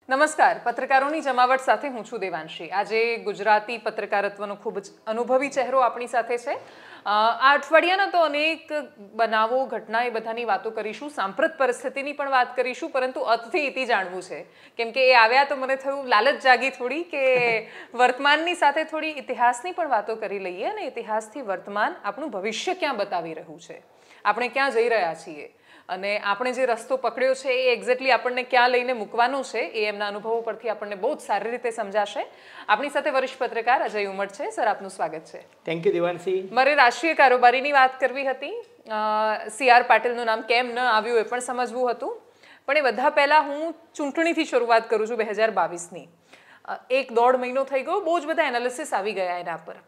નમસ્કાર, પત્રકારોની જમાવટ સાથે હું છું દેવાંશી. આજે ગુજરાતી પત્રકારત્વનો ખૂબ જ અનુભવી ચહેરો આપણી સાથે છે. આ અઠવાડિયાના તો અનેક બનાવો, ઘટના એ બધાની વાતો કરીશું, સાંપ્રત પરિસ્થિતિની પણ વાત કરીશું, પરંતુ અતથી ઇતિ જાણવું છે. કેમ કે એ આવ્યા તો મને થયું લાલચ જાગી થોડી કે વર્તમાનની સાથે થોડી ઇતિહાસની પણ વાતો કરી લઈએ અને ઇતિહાસથી વર્તમાન આપણું ભવિષ્ય ક્યાં બતાવી રહ્યું છે, આપણે ક્યાં જઈ રહ્યા છીએ અને આપણે જે રસ્તો પકડ્યો છે એ એક્ઝેક્ટલી આપણને ક્યાં લઈને મૂકવાનો છે એ એમના અનુભવો પરથી આપણને બહુ જ સારી રીતે સમજાશે. આપણી સાથે વરિષ્ઠ પત્રકાર અજય ઉમટ છે. સર, આપનું સ્વાગત છે. Thank you Devanshi. મારે રાષ્ટ્રીય કારોબારીની વાત કરવી હતી. CR પાટીલનું નામ કેમ ન આવ્યું એ પણ સમજવું હતું, પણ એ બધા પહેલાં હું ચૂંટણીથી શરૂઆત કરું છું 2022ની. 1-1.5 મહિનો થઈ ગયો, બહુ જ બધા એનાલિસિસ આવી ગયા એના પર,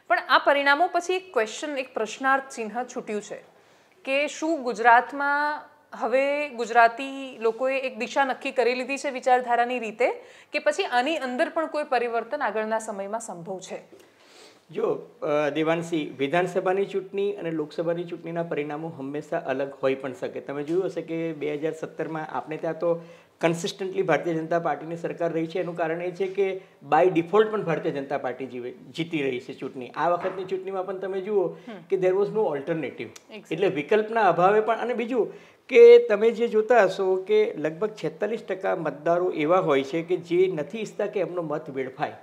પણ આ પરિણામો પછી એક ક્વેશ્ચન, એક પ્રશ્નાર્થ ચિહ્ન છૂટ્યું છે કે શું ગુજરાતમાં હવે ગુજરાતી લોકોએ એક દિશા નક્કી કરી લીધી છે વિચારધારાની રીતે, કે પછી આની અંદર પણ કોઈ પરિવર્તન આગળના સમયમાં સંભવ છે? જો દેવાંશી, વિધાનસભાની ચૂંટણી અને લોકસભાની ચૂંટણીના પરિણામો હંમેશા અલગ હોઈ પણ શકે. તમે જોયું હશે કે 2017માં આપણે ત્યાં તો કન્સિસ્ટન્ટલી ભારતીય જનતા પાર્ટીની સરકાર રહી છે. એનું કારણ એ છે કે બાય ડિફોલ્ટ પણ ભારતીય જનતા પાર્ટી જીતી રહી છે ચૂંટણી. આ વખતની ચૂંટણીમાં પણ તમે જુઓ કે દેર વોઝ નો ઓલ્ટરનેટિવ, એટલે વિકલ્પના અભાવે પણ. અને બીજું કે તમે જે જોતા હશો કે લગભગ 46% મતદારો એવા હોય છે કે જે નથી ઈચ્છતા કે એમનો મત વેડફાય,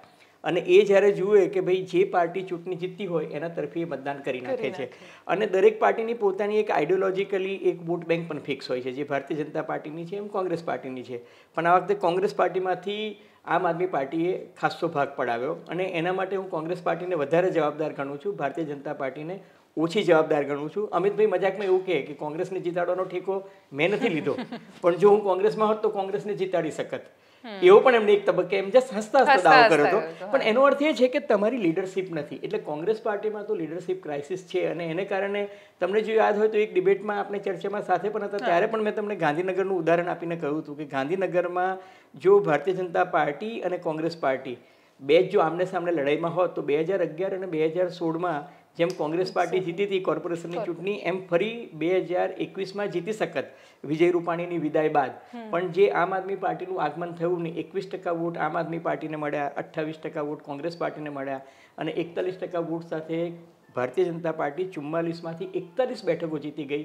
અને એ જ્યારે જુએ કે ભાઈ જે પાર્ટી ચૂંટણી જીતતી હોય એના તરફી એ મતદાન કરી નાખે છે. અને દરેક પાર્ટીની પોતાની એક આઈડિયોલોજીકલી એક વોટ બેંક પણ ફિક્સ હોય છે. જે ભારતીય જનતા પાર્ટીની છે એમ કોંગ્રેસ પાર્ટીની છે, પણ આ વખતે કોંગ્રેસ પાર્ટીમાંથી આમ આદમી પાર્ટીએ ખાસ્સો ભાગ પડાવ્યો, અને એના માટે હું કોંગ્રેસ પાર્ટીને વધારે જવાબદાર ગણું છું, ભારતીય જનતા પાર્ટીને ઓછી જવાબદાર ગણું છું. અમિતભાઈ મજાકમાં એવું કહે કે કોંગ્રેસને જીતાડવાનો ઠેકો મેં નથી લીધો, પણ જો હું કોંગ્રેસમાં હોત તો કોંગ્રેસને જીતાડી શકત, એવો પણ એમને એક તબક્કે એમ જસ્ટ હસતા હસતા દાવો કર્યો હતો. પણ એનો અર્થ એ છે કે તમારી લીડરશિપ નથી. એટલે કોંગ્રેસ પાર્ટીમાં તો લીડરશિપ ક્રાઇસિસ છે, અને એને કારણે તમને જો યાદ હોય તો એક ડિબેટમાં આપણે ચર્ચામાં સાથે પણ હતા, ત્યારે પણ મેં તમને ગાંધીનગરનું ઉદાહરણ આપીને કહ્યું હતું કે ગાંધીનગરમાં જો ભારતીય જનતા પાર્ટી અને કોંગ્રેસ પાર્ટી બે જ જો આમને સામને લડાઈમાં હોત તો 2011 અને 2016માં જેમ કોંગ્રેસ પાર્ટી જીતી હતી કોર્પોરેશનની ચૂંટણી, એમ ફરી 2021માં જીતી શકત વિજય રૂપાણીની વિદાય બાદ. પણ જે આમ આદમી પાર્ટીનું આગમન થયું ને, 21% વોટ આમ આદમી પાર્ટીને મળ્યા, 28% વોટ કોંગ્રેસ પાર્ટીને મળ્યા, અને 41% વોટ સાથે ભારતીય જનતા પાર્ટી 44માંથી 41 બેઠકો જીતી ગઈ.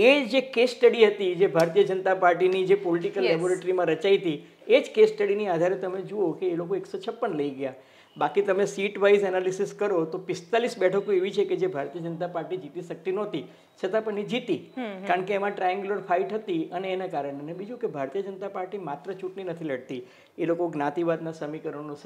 એ જે કેસ સ્ટડી હતી, જે ભારતીય જનતા પાર્ટીની જે પોલિટિકલ લેબોરેટરીમાં રચાઈ હતી, એ જ કેસ સ્ટડીની આધારે તમે જુઓ કે એ લોકો 156 લઈ ગયા. બાકી તમે સીટ વાઇઝ એનાલિસિસ કરો તો 45 બેઠકો એવી છે કે જે ભારતીય જનતા પાર્ટી જીતી શકતી નહોતી, છતાં પણ એ જીતી, કારણ કે એમાં ટ્રાયેંગ્યુલર ફાઇટ હતી. અને એના કારણે, અને બીજું કે ભારતીય જનતા પાર્ટી માત્ર ચૂંટણી નથી લડતી, એ લોકો જ્ઞાતિવાદના સમીકરણો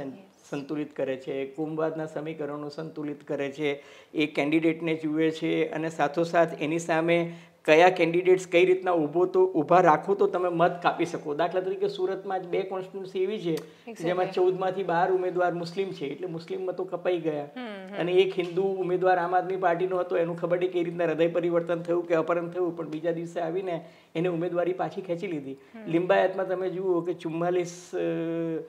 સંતુલિત કરે છે, કોમવાદના સમીકરણો સંતુલિત કરે છે, એ કેન્ડિડેટને જુએ છે, અને સાથોસાથ એની સામે કયા કેન્ડિડેટ્સ કઈ રીતના ઊભા રાખો તો તમે મત કાપી શકો. દાખલા તરીકે સુરતમાં જ 2 કોન્સ્ટિટ્યુન્સી એવી છે જેમાં 14માંથી 12 ઉમેદવાર મુસ્લિમ છે, એટલે મુસ્લિમ મતો કપાઈ ગયા. અને એક હિન્દુ ઉમેદવાર આમ આદમી પાર્ટીનો હતો, એનું ખબર નહીં કઈ રીતના હૃદય પરિવર્તન થયું કે અપહરણ થયું, પણ બીજા દિવસે આવીને એને ઉમેદવારી પાછી ખેંચી લીધી. લિંબાયતમાં તમે જુઓ કે 44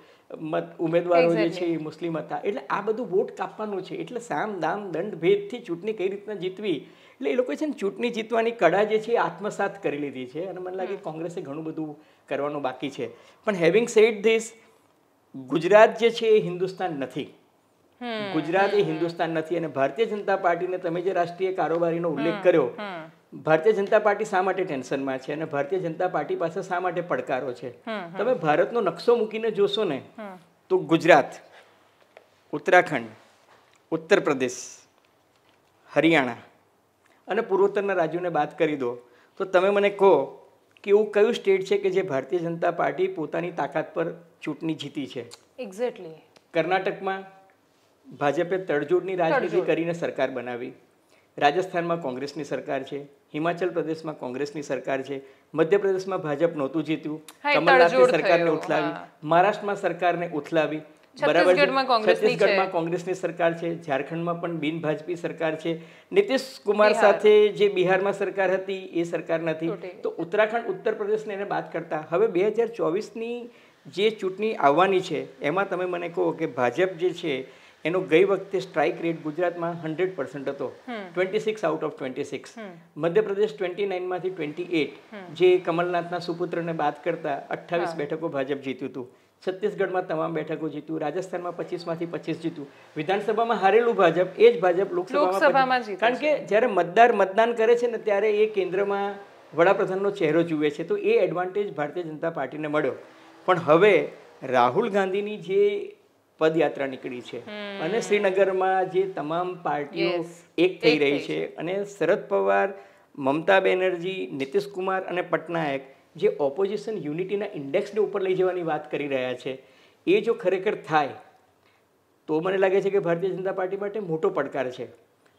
ઉમેદવારો જે છે એ મુસ્લિમ હતા. એટલે આ બધું વોટ કાપવાનું છે. એટલે સામ દામ દંડ ભેદથી ચૂંટણી કઈ રીતના જીતવી, એટલે એ લોકોએ છે ને ચૂંટણી જીતવાની કળા જે છે એ આત્મસાત કરી લીધી છે. અને મને લાગે કોંગ્રેસે ઘણું બધું કરવાનું બાકી છે. પણ હેવિંગ સેડ ધીસ, ગુજરાત જે છે એ હિન્દુસ્તાન નથી. ગુજરાત એ હિન્દુસ્તાન નથી. અને ભારતીય જનતા પાર્ટીને તમે જે રાષ્ટ્રીય કારોબારીનો ઉલ્લેખ કર્યો, ભારતીય જનતા પાર્ટી શા માટે ટેન્શનમાં છે અને ભારતીય જનતા પાર્ટી પાસે શા માટે પડકારો છે? તમે ભારતનો નકશો મૂકીને જોશો ને તો ગુજરાત, ઉત્તરાખંડ, ઉત્તર પ્રદેશ, હરિયાણા અને પૂર્વોત્તરના રાજ્યોને બાદ કરી દો તો તમે મને કહો કે એવું કયું સ્ટેટ છે કે જે ભારતીય જનતા પાર્ટી પોતાની તાકાત પર ચૂંટણી જીતી છે? એક્ઝેક્ટલી. કર્ણાટકમાં ભાજપે તડજોડની રાજનીતિ કરીને સરકાર બનાવી, રાજસ્થાનમાં કોંગ્રેસની સરકાર છે, હિમાચલ પ્રદેશમાં કોંગ્રેસની સરકાર છે, મધ્યપ્રદેશમાં ભાજપ નહોતું જીત્યું, કમલનાથની સરકારને ઉથલાવી, મહારાષ્ટ્રમાં સરકારને ઉથલાવી, બરાબર, છત્તીસગઢમાં કોંગ્રેસની સરકાર છે, ઝારખંડમાં પણ બિન ભાજપી સરકાર છે, નીતિશ કુમાર સાથે જે બિહારમાં સરકાર હતી એ સરકાર નથી. તો ઉત્તરાખંડ, ઉત્તર પ્રદેશને એને બાદ કરતા હવે 2024ની જે ચૂંટણી આવવાની છે એમાં તમે મને કહો કે ભાજપ જે છે એનો ગઈ વખતે સ્ટ્રાઇક રેટ ગુજરાતમાં 100% હતો, 26 આઉટ ઓફ 26. મધ્યપ્રદેશ 29માંથી 28, જે કમલનાથના સુપુત્રને બાદ કરતા 28 બેઠકો ભાજપ જીત્યું હતું. છત્તીસગઢમાં તમામ બેઠકો જીત્યું, રાજસ્થાનમાં 25માંથી 25 જીત્યું, વિધાનસભામાં હારેલું ભાજપ એ જ ભાજપ લોકસભામાં જીત્યું. કારણ કે જ્યારે મતદાન કરે છે ને ત્યારે એ કેન્દ્રમાં વડાપ્રધાનનો ચહેરો જુએ છે, તો એ એડવાન્ટેજ ભારતીય જનતા પાર્ટીને મળ્યો. પણ હવે રાહુલ ગાંધીની જે પદયાત્રા નીકળી છે અને શ્રીનગરમાં જે તમામ પાર્ટીઓ એક થઈ રહી છે અને શરદ પવાર, મમતા બેનર્જી, નીતિશ કુમાર અને પટનાયક જે ઓપોઝિશન યુનિટીના ઇન્ડેક્સને ઉપર લઈ જવાની વાત કરી રહ્યા છે, એ જો ખરેખર થાય તો મને લાગે છે કે ભારતીય જનતા પાર્ટી માટે મોટો પડકાર છે.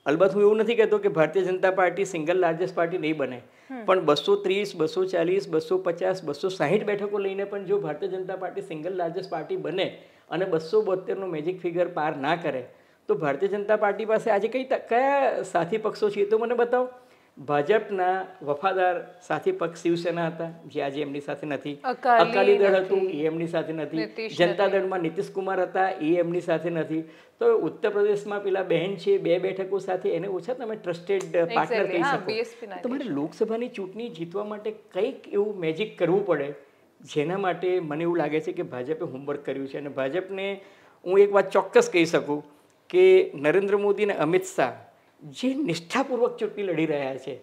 અલબત્ત હું એવું નથી કહેતો કે Bharatiya Janata party single largest party નહીં બને, પણ 230, 240, 250, 260 બેઠકો લઈને પણ જો Bharatiya Janata party single largest party બને અને 272નો મેજિક ફિગર પાર ના કરે તો ભારતીય જનતા પાર્ટી પાસે આજે કયા સાથી પક્ષો છે તો મને બતાવો. ભાજપના વફાદાર સાથી પક્ષ શિવસેના હતા જે આજે એમની સાથે નથી, અકાલી દળ હતું એ એમની સાથે નથી, જનતા દળમાં નીતિશ કુમાર હતા એ એમની સાથે નથી. તો ઉત્તર પ્રદેશમાં પેલા બહેન છે 2 બેઠકો સાથે, એને ઓછા તમે ટ્રસ્ટેડ પાર્ટનર કહી શકો. તમારે લોકસભાની ચૂંટણી જીતવા માટે કંઈક એવું મેજિક કરવું પડે, જેના માટે મને એવું લાગે છે કે ભાજપે હોમવર્ક કર્યું છે. અને ભાજપને હું એક વાત ચોક્કસ કહી શકું કે નરેન્દ્ર મોદી અને અમિત શાહ જે નિષ્ઠાપૂર્વક ચૂંટણી લડી રહ્યા છે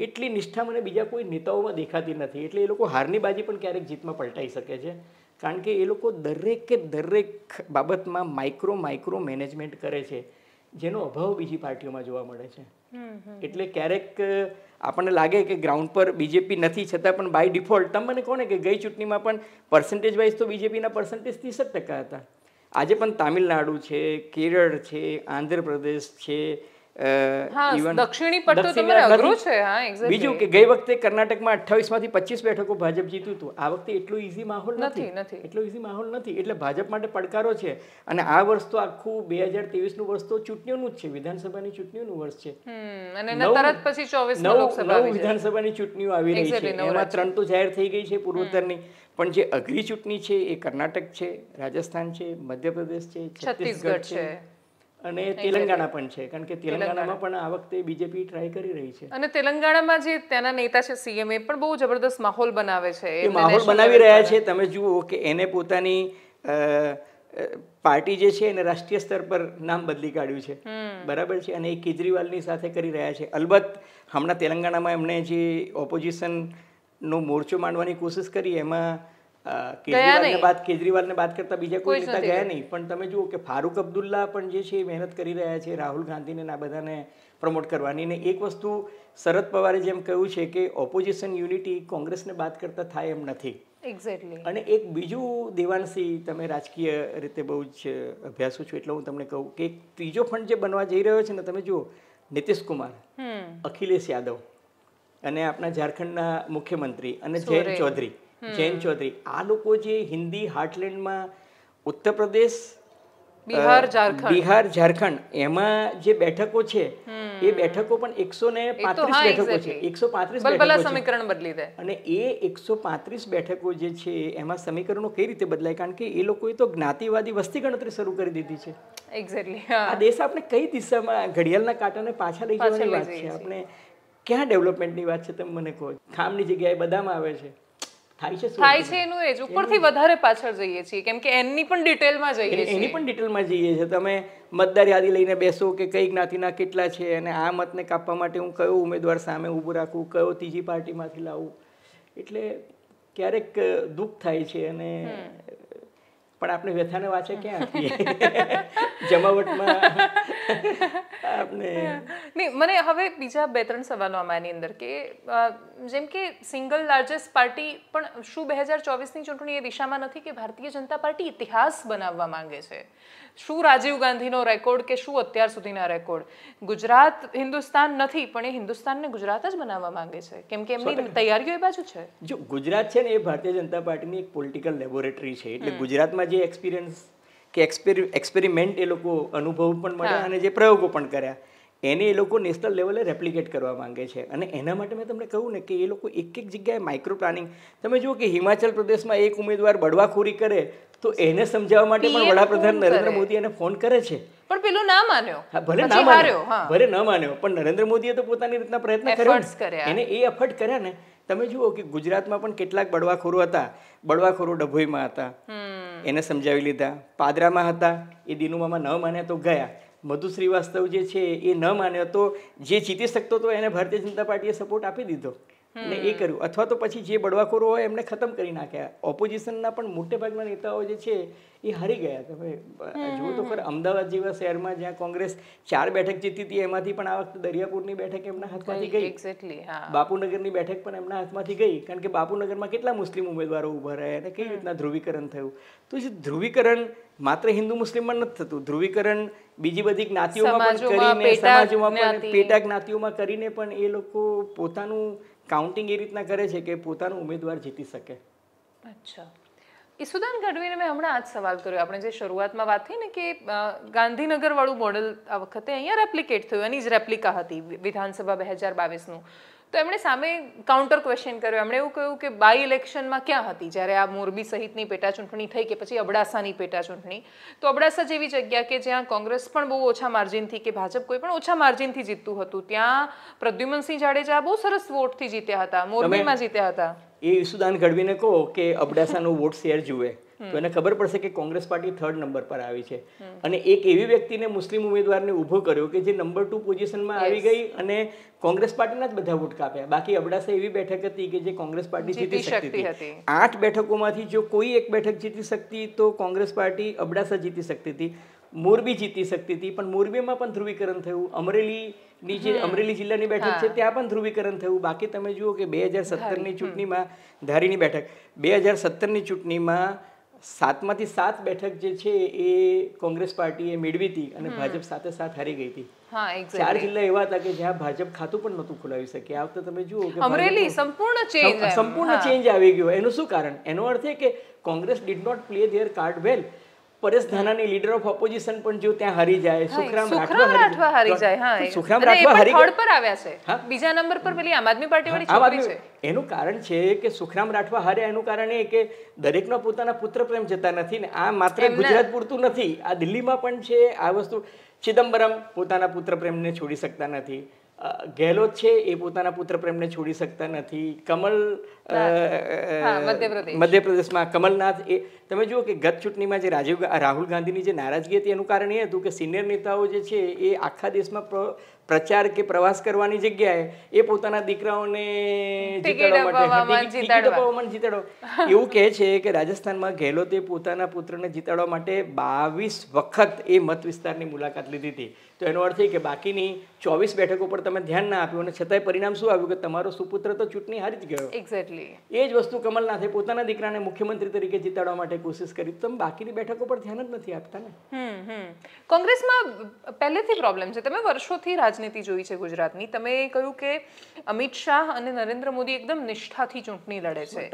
એટલી નિષ્ઠા મને બીજા કોઈ નેતાઓમાં દેખાતી નથી. એટલે એ લોકો હારની બાજી પણ ક્યારેક જીતમાં પલટાઈ શકે છે, કારણ કે એ લોકો દરેક બાબતમાં માઇક્રો મેનેજમેન્ટ કરે છે, જેનો અભાવ બીજી પાર્ટીઓમાં જોવા મળે છે. એટલે ક્યારેક આપણને લાગે કે ગ્રાઉન્ડ પર બીજેપી નથી, છતાં પણ બાય ડિફોલ્ટ તમે મને કોને કે ગઈ ચૂંટણીમાં પણ પર્સન્ટેજ વાઇઝ તો બીજેપીના પર્સન્ટેજ 30% હતા. આજે પણ તામિલનાડુ છે, કેરળ છે, આંધ્રપ્રદેશ છે, દક્ષિણી પટ્ટો તમારે અઘરું છે. બીજું કે ગઈ વખતે કર્ણાટકમાં 28માંથી 25 બેઠકો ભાજપ જીત્યું હતું. આ વખતે એટલો ઈઝી માહોલ નથી. એટલે ભાજપ માટે પડકારો છે. અને આ વર્ષ તો આખું 2023નું વર્ષ તો ચૂંટણીઓનું જ છે, વિધાનસભાની ચૂંટણીઓનું વર્ષ છે. અને તરત પછી 24 વિધાનસભાની ચૂંટણીઓ આવી રહી છે, એમાં 3 તો જાહેર થઈ ગઈ છે પૂર્વોત્તરની, પણ જે અઘરી ચૂંટણી છે એ કર્ણાટક છે, રાજસ્થાન છે, મધ્યપ્રદેશ છે, છત્તીસગઢ છે અને તેલંગાણા પણ છે. કારણ કે તેલંગાણામાં પણ આ વખતે બીજેપી ટ્રાય કરી રહી છે. અને તેલંગાણામાં જે ત્યાંના નેતા છે સીએમ, એ પણ બહુ જબરદસ્ત માહોલ બનાવે છે. એ માહોલ બનાવી રહ્યા છે. તમે જુઓ કે એને પોતાની પાર્ટી જે છે એને રાષ્ટ્રીય સ્તર પર નામ બદલી કાઢ્યું છે, બરાબર છે, અને એ કેજરીવાલની સાથે કરી રહ્યા છે. અલબત્ત હમણાં તેલંગાણામાં એમણે જે ઓપોઝિશનનો મોરચો માંડવાની કોશિશ કરી એમાં કેજરીવાલને બાદ કરતા બીજા કોઈ નેતા ગયા નહીં. પણ તમે જુઓ કે ફારૂક અબ્દુલ્લા પણ જે છે એ મહેનત કરી રહ્યા છે રાહુલ ગાંધીને આ બધાને પ્રમોટ કરવાની. ને એક વસ્તુ શરદ પવારે જેમ કહ્યું છે કે ઓપોઝિશન યુનિટી કોંગ્રેસને બાદ કરતા થાય એમ નથી. અને એક બીજું દેવાંશી, તમે રાજકીય રીતે બહુ જ અભ્યાસુ છો એટલે હું તમને કહું કે એક ત્રીજો ફંડ જે બનવા જઈ રહ્યો છે ને, તમે જુઓ નીતિશ કુમાર, અખિલેશ યાદવ અને આપણા ઝારખંડના મુખ્યમંત્રી અને જયંત ચૌધરી, આ લોકો જે હિન્દી હાર્ટલેન્ડમાં ઉત્તર પ્રદેશ, બિહાર, ઝારખંડ એમાં જે બેઠકો છે એ બેઠકો પણ 135 બેઠકો છે. 135 બેઠકો સમીકરણ બદલી દે. અને એ 135 બેઠકો જે છે એમાં સમીકરણો કઈ રીતે બદલાય? કારણ કે એ લોકોએ તો જ્ઞાતિવાદી વસ્તી ગણતરી શરૂ કરી દીધી છે. આ દેશ આપણે કઈ દિશામાં ઘડિયાળના કાંટાને પાછા લઈ જવાની વાત છે? આપણે ક્યાં ડેવલપમેન્ટની વાત છે? તમે મને કહો. ખામની જગ્યાએ બદામ આવે છે, થાય છે એનું એ જ ઉપરથી વધારે પાછળ જઈએ છીએ, કેમ કે એની પણ ડિટેલમાં જઈએ છીએ. તમે મતદાર યાદી લઈને બેસો કે કઈ જ્ઞાતિના કેટલા છે અને આ મતને કાપવા માટે હું કયો ઉમેદવાર સામે ઊભું રાખું, કયો ત્રીજી પાર્ટીમાંથી લાવું. એટલે ક્યારેક દુઃખ થાય છે. અને પણ આપણે વ્યથાને વાંચે ક્યાં આપીએ જમાવટમાં આપણે નહીં. મને હવે બીજા 2-3 સવાલો આમાંની અંદર કે જેમ કે સિંગલ લાર્જેસ્ટ પાર્ટી, પણ શું 2024ની ચૂંટણી એ દિશામાં નથી કે ભારતીય જનતા પાર્ટી ઇતિહાસ બનાવવા માંગે છે? શું રાજીવ ગાંધીનો રેકોર્ડ કે શું અત્યાર સુધીના રેકોર્ડ? ગુજરાત હિન્દુસ્તાન નથી, પણ એ હિન્દુસ્તાનને ગુજરાત જ બનાવવા માંગે છે, કેમ કે એમની તૈયારીઓ એ બાજુ છે. જો ગુજરાત છે ને એ ભારતીય જનતા પાર્ટીની એક પોલિટિકલ લેબોરેટરી છે. એટલે ગુજરાતમાં જે એક્સપિરિયન્સ કે એક્સપેરિમેન્ટ એ લોકો અનુભવ પણ મળ્યા અને જે પ્રયોગો પણ કર્યા એને એ લોકો નેશનલ લેવલે રેપ્લિકેટ કરવા માંગે છે. અને એના માટે મેં તમને કહું ને કે એ લોકો એક જગ્યાએ માઇક્રો પ્લાનિંગ, તમે જુઓ કે હિમાચલ પ્રદેશમાં એક ઉમેદવાર બળવાખોરી કરે તો એને સમજાવવા માટે પણ વડાપ્રધાન નરેન્દ્ર મોદી એને ફોન કરે છે, પણ પેલો ના માન્યો. ભલે ન માન્યો, પણ નરેન્દ્ર મોદીએ તો પોતાની રીતના પ્રયત્ન કર્યો, એને એ એફર્ટ કર્યા ને. તમે જુઓ કે ગુજરાતમાં પણ કેટલાક બળવાખોરો હતા, બળવાખોરો ડભોઈમાં હતા, એને સમજાવી લીધા. પાદરામાં હતા, એ દિનુમામાં ન માન્યા તો ગયા. મધુ શ્રીવાસ્તવ જે છે એ ન માન્યો તો જે જીતી શકતો હતો એને ભારતીય જનતા પાર્ટીએ સપોર્ટ આપી દીધો અને એ કર્યું. અથવા તો પછી જે બળવાખોરો હોય એમને ખતમ કરી નાખ્યા. ઓપોઝિશનના પણ મોટે ભાગના નેતાઓ જે છે એ હારી ગયા. તમે જુઓ તો ખરા, અમદાવાદ જેવા શહેરમાં જ્યાં કોંગ્રેસ 4 બેઠક જીતી હતી એમાંથી પણ આ વખતે દરિયાપુરની બેઠક એમના હાથમાંથી ગઈ. બાપુનગરની બેઠક પણ એમના હાથમાંથી ગઈ, કારણ કે બાપુનગરમાં કેટલા મુસ્લિમ ઉમેદવારો ઉભા રહ્યા અને કઈ રીતના ધ્રુવીકરણ થયું. તો જે ધ્રુવીકરણ માત્ર હિન્દુ મુસ્લિમમાં નથી થતું, ધ્રુવીકરણ બીજી બધી જ્ઞાતિઓમાં પણ કરીને, સમાજોમાં પણ, પેટા જ્ઞાતિઓમાં કરીને પણ એ લોકો પોતાનું કાઉન્ટિંગ એ રીતના કરે છે કે પોતાનો ઉમેદવાર જીતી શકે. અચ્છા, ઈસુદાન ગઢવીને મેં હમણાં આ જ સવાલ કર્યો. આપણે જે શરૂઆતમાં વાત થઈ ને કે ગાંધીનગર વાળું મોડેલ આ વખતે અહીંયા રેપ્લિકેટ થયું, એની જ રેપ્લિકા હતી વિધાનસભા 2022નું. તો એમણે સામે કાઉન્ટર ક્વેશ્ચન કર્યો. એમણે એવું કહ્યું કે બાય ઇલેક્શનમાં ક્યાં હતી જ્યારે આ મોરબી સહિતની પેટા ચૂંટણી થઈ કે પછી અબડાસાની પેટા ચૂંટણી? તો અબડાસા જેવી જગ્યા કે જ્યાં કોંગ્રેસ પણ બહુ ઓછા માર્જિનથી કે ભાજપ કોઈ પણ ઓછા માર્જિનથી જીતતું હતું, ત્યાં પ્રદ્યુમનસિંહ જાડેજા બહુ સરસ વોટથી જીત્યા હતા, મોરબીમાં જીત્યા હતા. એ ઈસુદાન ગઢવીને કહો કે અબડાસાનો વોટ શેર જુએ તો એને ખબર પડશે કે કોંગ્રેસ પાર્ટી 3rd નંબર પર આવી છે. અને એક એવી વ્યક્તિને મુસ્લિમ ઉમેદવારને ઊભો કર્યો કે જે નંબર 2 પોઝિશનમાં આવી ગઈ અને કોંગ્રેસ પાર્ટીના જ બધા વોટ કાપ્યા. બાકી અબડાસા એવી બેઠક હતી કે જે કોંગ્રેસ પાર્ટી જીતી શકતી હતી. 8 બેઠકોમાંથી જો કોઈ એક બેઠક જીતી શકતી તો કોંગ્રેસ પાર્ટી અબડાસા જીતી શકતી હતી, મોરબી જીતી શકતી હતી. પણ મોરબીમાં પણ ધ્રુવીકરણ થયું. અમરેલીની જે અમરેલી જિલ્લાની બેઠક છે ત્યાં પણ ધ્રુવીકરણ થયું. બાકી તમે જુઓ કે 2017ની ચૂંટણીમાં, ધારીની બેઠક, 2017ની ચૂંટણીમાં 7માંથી 7 બેઠક જે છે એ કોંગ્રેસ પાર્ટીએ મેળવી હતી અને ભાજપ સાથે હારી ગઈ હતી. 4 જિલ્લા એવા હતા કે જ્યાં ભાજપ ખાતું પણ નહોતું ખોલાવી શકે. આ વખતે તમે જુઓ કે અમરેલી સંપૂર્ણ ચેન્જ આવી ગયો. એનું શું કારણ? એનો અર્થ એ કે Congress did not play their card well. Paresh Dhanani leader of opposition પણ જો ત્યાં હારી જાય, સુખરામ રાઠવા હારી જાય, સુખરામ રાઠવા હારી થર્ડ પર આવ્યા છે, બીજા નંબર પર પેલી આમ આદમી પાર્ટી વાળી છોકરી છે. એનું કારણ છે કે સુખરામ રાઠવા હાર્યા એનું કારણ એ કે દરેકનો પોતાના પુત્ર પ્રેમ જતા નથી ને. આ માત્ર ગુજરાત પૂરતું નથી, આ દિલ્હીમાં પણ છે આ વસ્તુ. ચિદમ્બરમ પોતાના પુત્ર પ્રેમને છોડી શકતા નથી. ગેહલોત છે એ પોતાના પુત્ર પ્રેમને છોડી શકતા નથી. કમલ મધ્યપ્રદેશમાં કમલનાથ, એ તમે જુઓ કે ગત ચૂંટણીમાં જે રાહુલ ગાંધીની જે નારાજગી હતી એનું કારણ એ હતું કે સિનિયર નેતાઓ જે છે એ આખા દેશમાં પ્રચાર કે પ્રવાસ કરવાની જગ્યાએ એ પોતાના દીકરાઓને જીતાડવા. એવું કહે છે કે રાજસ્થાનમાં ગેહલોતે પોતાના પુત્રને જીતાડવા માટે 22 વખત એ મત વિસ્તારની મુલાકાત લીધી હતી. તો એનો અર્થ એ કે બાકીની 24 બેઠકો પર તમે ધ્યાન ના આપ્યું અને છતાંય પરિણામ શું આવ્યું કે તમારો સુપુત્ર તો ચૂંટણી હારી જ ગયો. એક્ઝેક્ટલી એ જ વસ્તુ કમલનાથે પોતાના દીકરાને મુખ્યમંત્રી તરીકે જીતાડવા માટે કોશિશ કરી. તમે બાકીની બેઠકો પર ધ્યાન જ નથી આપતા ને. કોંગ્રેસમાં પહેલેથી પ્રોબ્લેમ છે. તમે વર્ષોથી રાજનીતિ જોઈ છે ગુજરાતની. તમે કહ્યું કે અમિત શાહ અને નરેન્દ્ર મોદી એકદમ નિષ્ઠાથી ચૂંટણી લડે છે,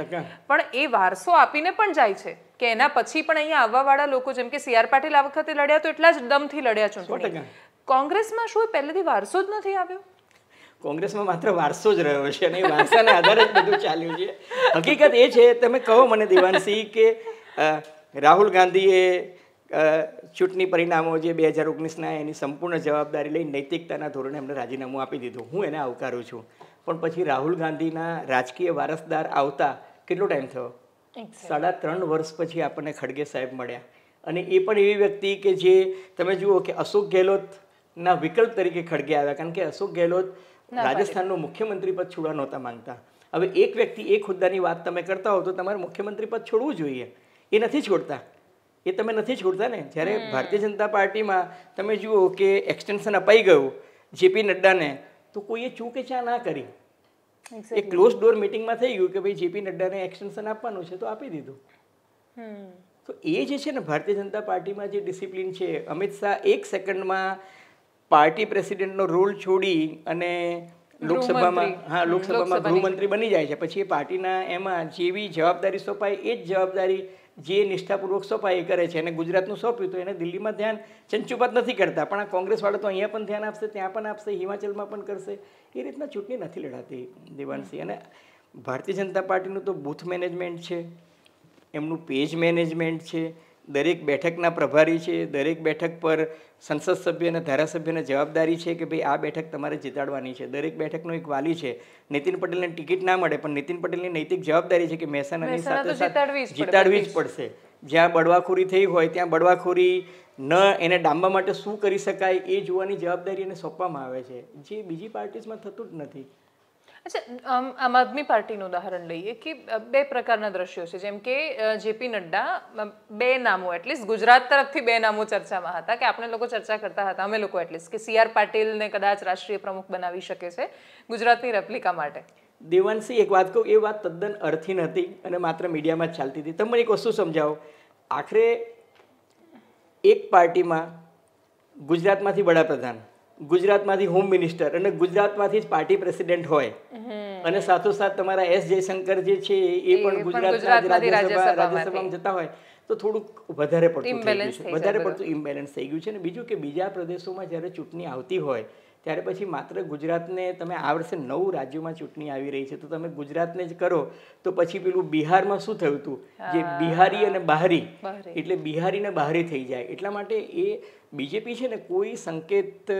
પણ એ વારસો આપીને પણ જાય છે કે એના પછી પણ અહીંયા આવવાવાળા લોકો જેમ કે CR પાટીલ આ વખતે લડ્યા તો એટલા જ દમથી લડ્યા ચૂંટણી. કોંગ્રેસમાં શું પહેલેથી વારસો જ નથી આવ્યો? કોંગ્રેસમાં માત્ર વારસો જ રહ્યો છે અને એ વારસાના આધારે જ બધું ચાલ્યું છે. હકીકત એ છે, તમે કહો મને દેવાંશી, કે રાહુલ ગાંધીએ ચૂંટણી પરિણામો જે 2019ના એની સંપૂર્ણ જવાબદારી લઈ નૈતિકતાના ધોરણે એમને રાજીનામું આપી દીધું. હું એને આવકારું છું. પણ પછી રાહુલ ગાંધીના રાજકીય વારસદાર આવતા કેટલો ટાઈમ થયો? 3.5 વર્ષ પછી આપણને ખડગે સાહેબ મળ્યા. અને એ પણ એવી વ્યક્તિ કે જે તમે જુઓ કે અશોક ગેહલોતના વિકલ્પ તરીકે ખડગે આવ્યા, કારણ કે અશોક ગેહલોત રાજસ્થાનનું મુખ્યમંત્રી પદ છોડવા નહોતા માંગતા. હવે એક વ્યક્તિ એક હોદ્દાની વાત તમે કરતા હો તો તમારે મુખ્યમંત્રી પદ છોડવું જોઈએ. એ નથી છોડતા, એ તમે નથી છોડતા ને. જ્યારે ભારતીય જનતા પાર્ટીમાં તમે જુઓ કે એક્સટેન્શન અપાઈ ગયું JP નડ્ડાને, તો કોઈએ ચૂકે ચા ના કરી. એ ક્લોઝ ડોર મિટિંગમાં થઈ ગયું કે ભાઈ JP નડ્ડાને એક્સટેન્શન આપવાનું છે તો આપી દીધું. તો એ જે છે ને ભારતીય જનતા પાર્ટીમાં જે ડિસિપ્લિન છે, અમિત શાહ 1 સેકન્ડમાં પાર્ટી પ્રેસિડેન્ટનો રોલ છોડી અને લોકસભામાં ગૃહમંત્રી બની જાય છે. પછી એ પાર્ટીના એમાં જેવી જવાબદારી સોંપાય એ જ જવાબદારી જે નિષ્ઠાપૂર્વક સોંપાય એ કરે છે. અને ગુજરાતનું સોંપ્યું તો એને દિલ્હીમાં ધ્યાન ચંચુપાત નથી કરતા, પણ આ કોંગ્રેસવાળા તો અહીંયા પણ ધ્યાન આપશે, ત્યાં પણ આપશે, હિમાચલમાં પણ કરશે. એ રીતના ચૂંટણી નથી લડાતી દેવાંશી. અને ભારતીય જનતા પાર્ટીનું તો બૂથ મેનેજમેન્ટ છે, એમનું પેજ મેનેજમેન્ટ છે, દરેક બેઠકના પ્રભારી છે, દરેક બેઠક પર સંસદ સભ્ય અને ધારાસભ્યને જવાબદારી છે કે ભાઈ આ બેઠક તમારે જીતાડવાની છે. દરેક બેઠકનો એક વાલી છે. નીતિન પટેલને ટિકિટ ના મળે પણ નીતિન પટેલની નૈતિક જવાબદારી છે કે મહેસાણાની સાથે જીતાડવી જ પડશે. જ્યાં બળવાખોરી થઈ હોય ત્યાં બળવાખોરી ન એને ડામવા માટે શું કરી શકાય એ જોવાની જવાબદારી એને સોંપવામાં આવે છે, જે બીજી પાર્ટીઝમાં થતું જ નથી. અચ્છા, આમ આદમી પાર્ટીનું ઉદાહરણ લઈએ કે બે પ્રકારના દ્રશ્યો છે, જેમ કે જેપી નડ્ડા, બે નામો એટલીસ્ટ ગુજરાત તરફથી બે નામો ચર્ચામાં હતા કે આપણે લોકો ચર્ચા કરતા હતા, અમે લોકો એટલીસ્ટ, કે CR પાટીલને કદાચ રાષ્ટ્રીય પ્રમુખ બનાવી શકે છે ગુજરાતની રેપ્લિકા માટે. દેવાંશી, એક વાત કહું, એ વાત તદ્દન અર્થહીન હતી અને માત્ર મીડિયામાં જ ચાલતી હતી. તમે મને એક વસ્તુ સમજાવો, આખરે એક પાર્ટીમાં ગુજરાતમાંથી વડાપ્રધાન, ગુજરાતમાંથી હોમ મિનિસ્ટર અને ગુજરાતમાંથી જ પાર્ટી પ્રેસિડેન્ટ હોય અને સાથોસાથ તમારા S જયશંકર જે છે એ પણ ગુજરાતના રાજ્યસભામાં જતા હોય તો થોડુંક વધારે પડતું ઇમ્બેલેન્સ થઈ ગયું છે. અને બીજું કે બીજા પ્રદેશોમાં જ્યારે ચૂંટણી આવતી હોય ત્યારે પછી માત્ર ગુજરાતને તમે આ વર્ષે 9 રાજ્યોમાં ચૂંટણી આવી રહી છે તો તમે ગુજરાતને જ કરો તો પછી પેલું બિહારમાં શું થયું હતું, જે બિહારી અને બહારી, એટલે બિહારી ને બહારી થઈ જાય. એટલા માટે એ બીજેપી છે ને કોઈ સંકેત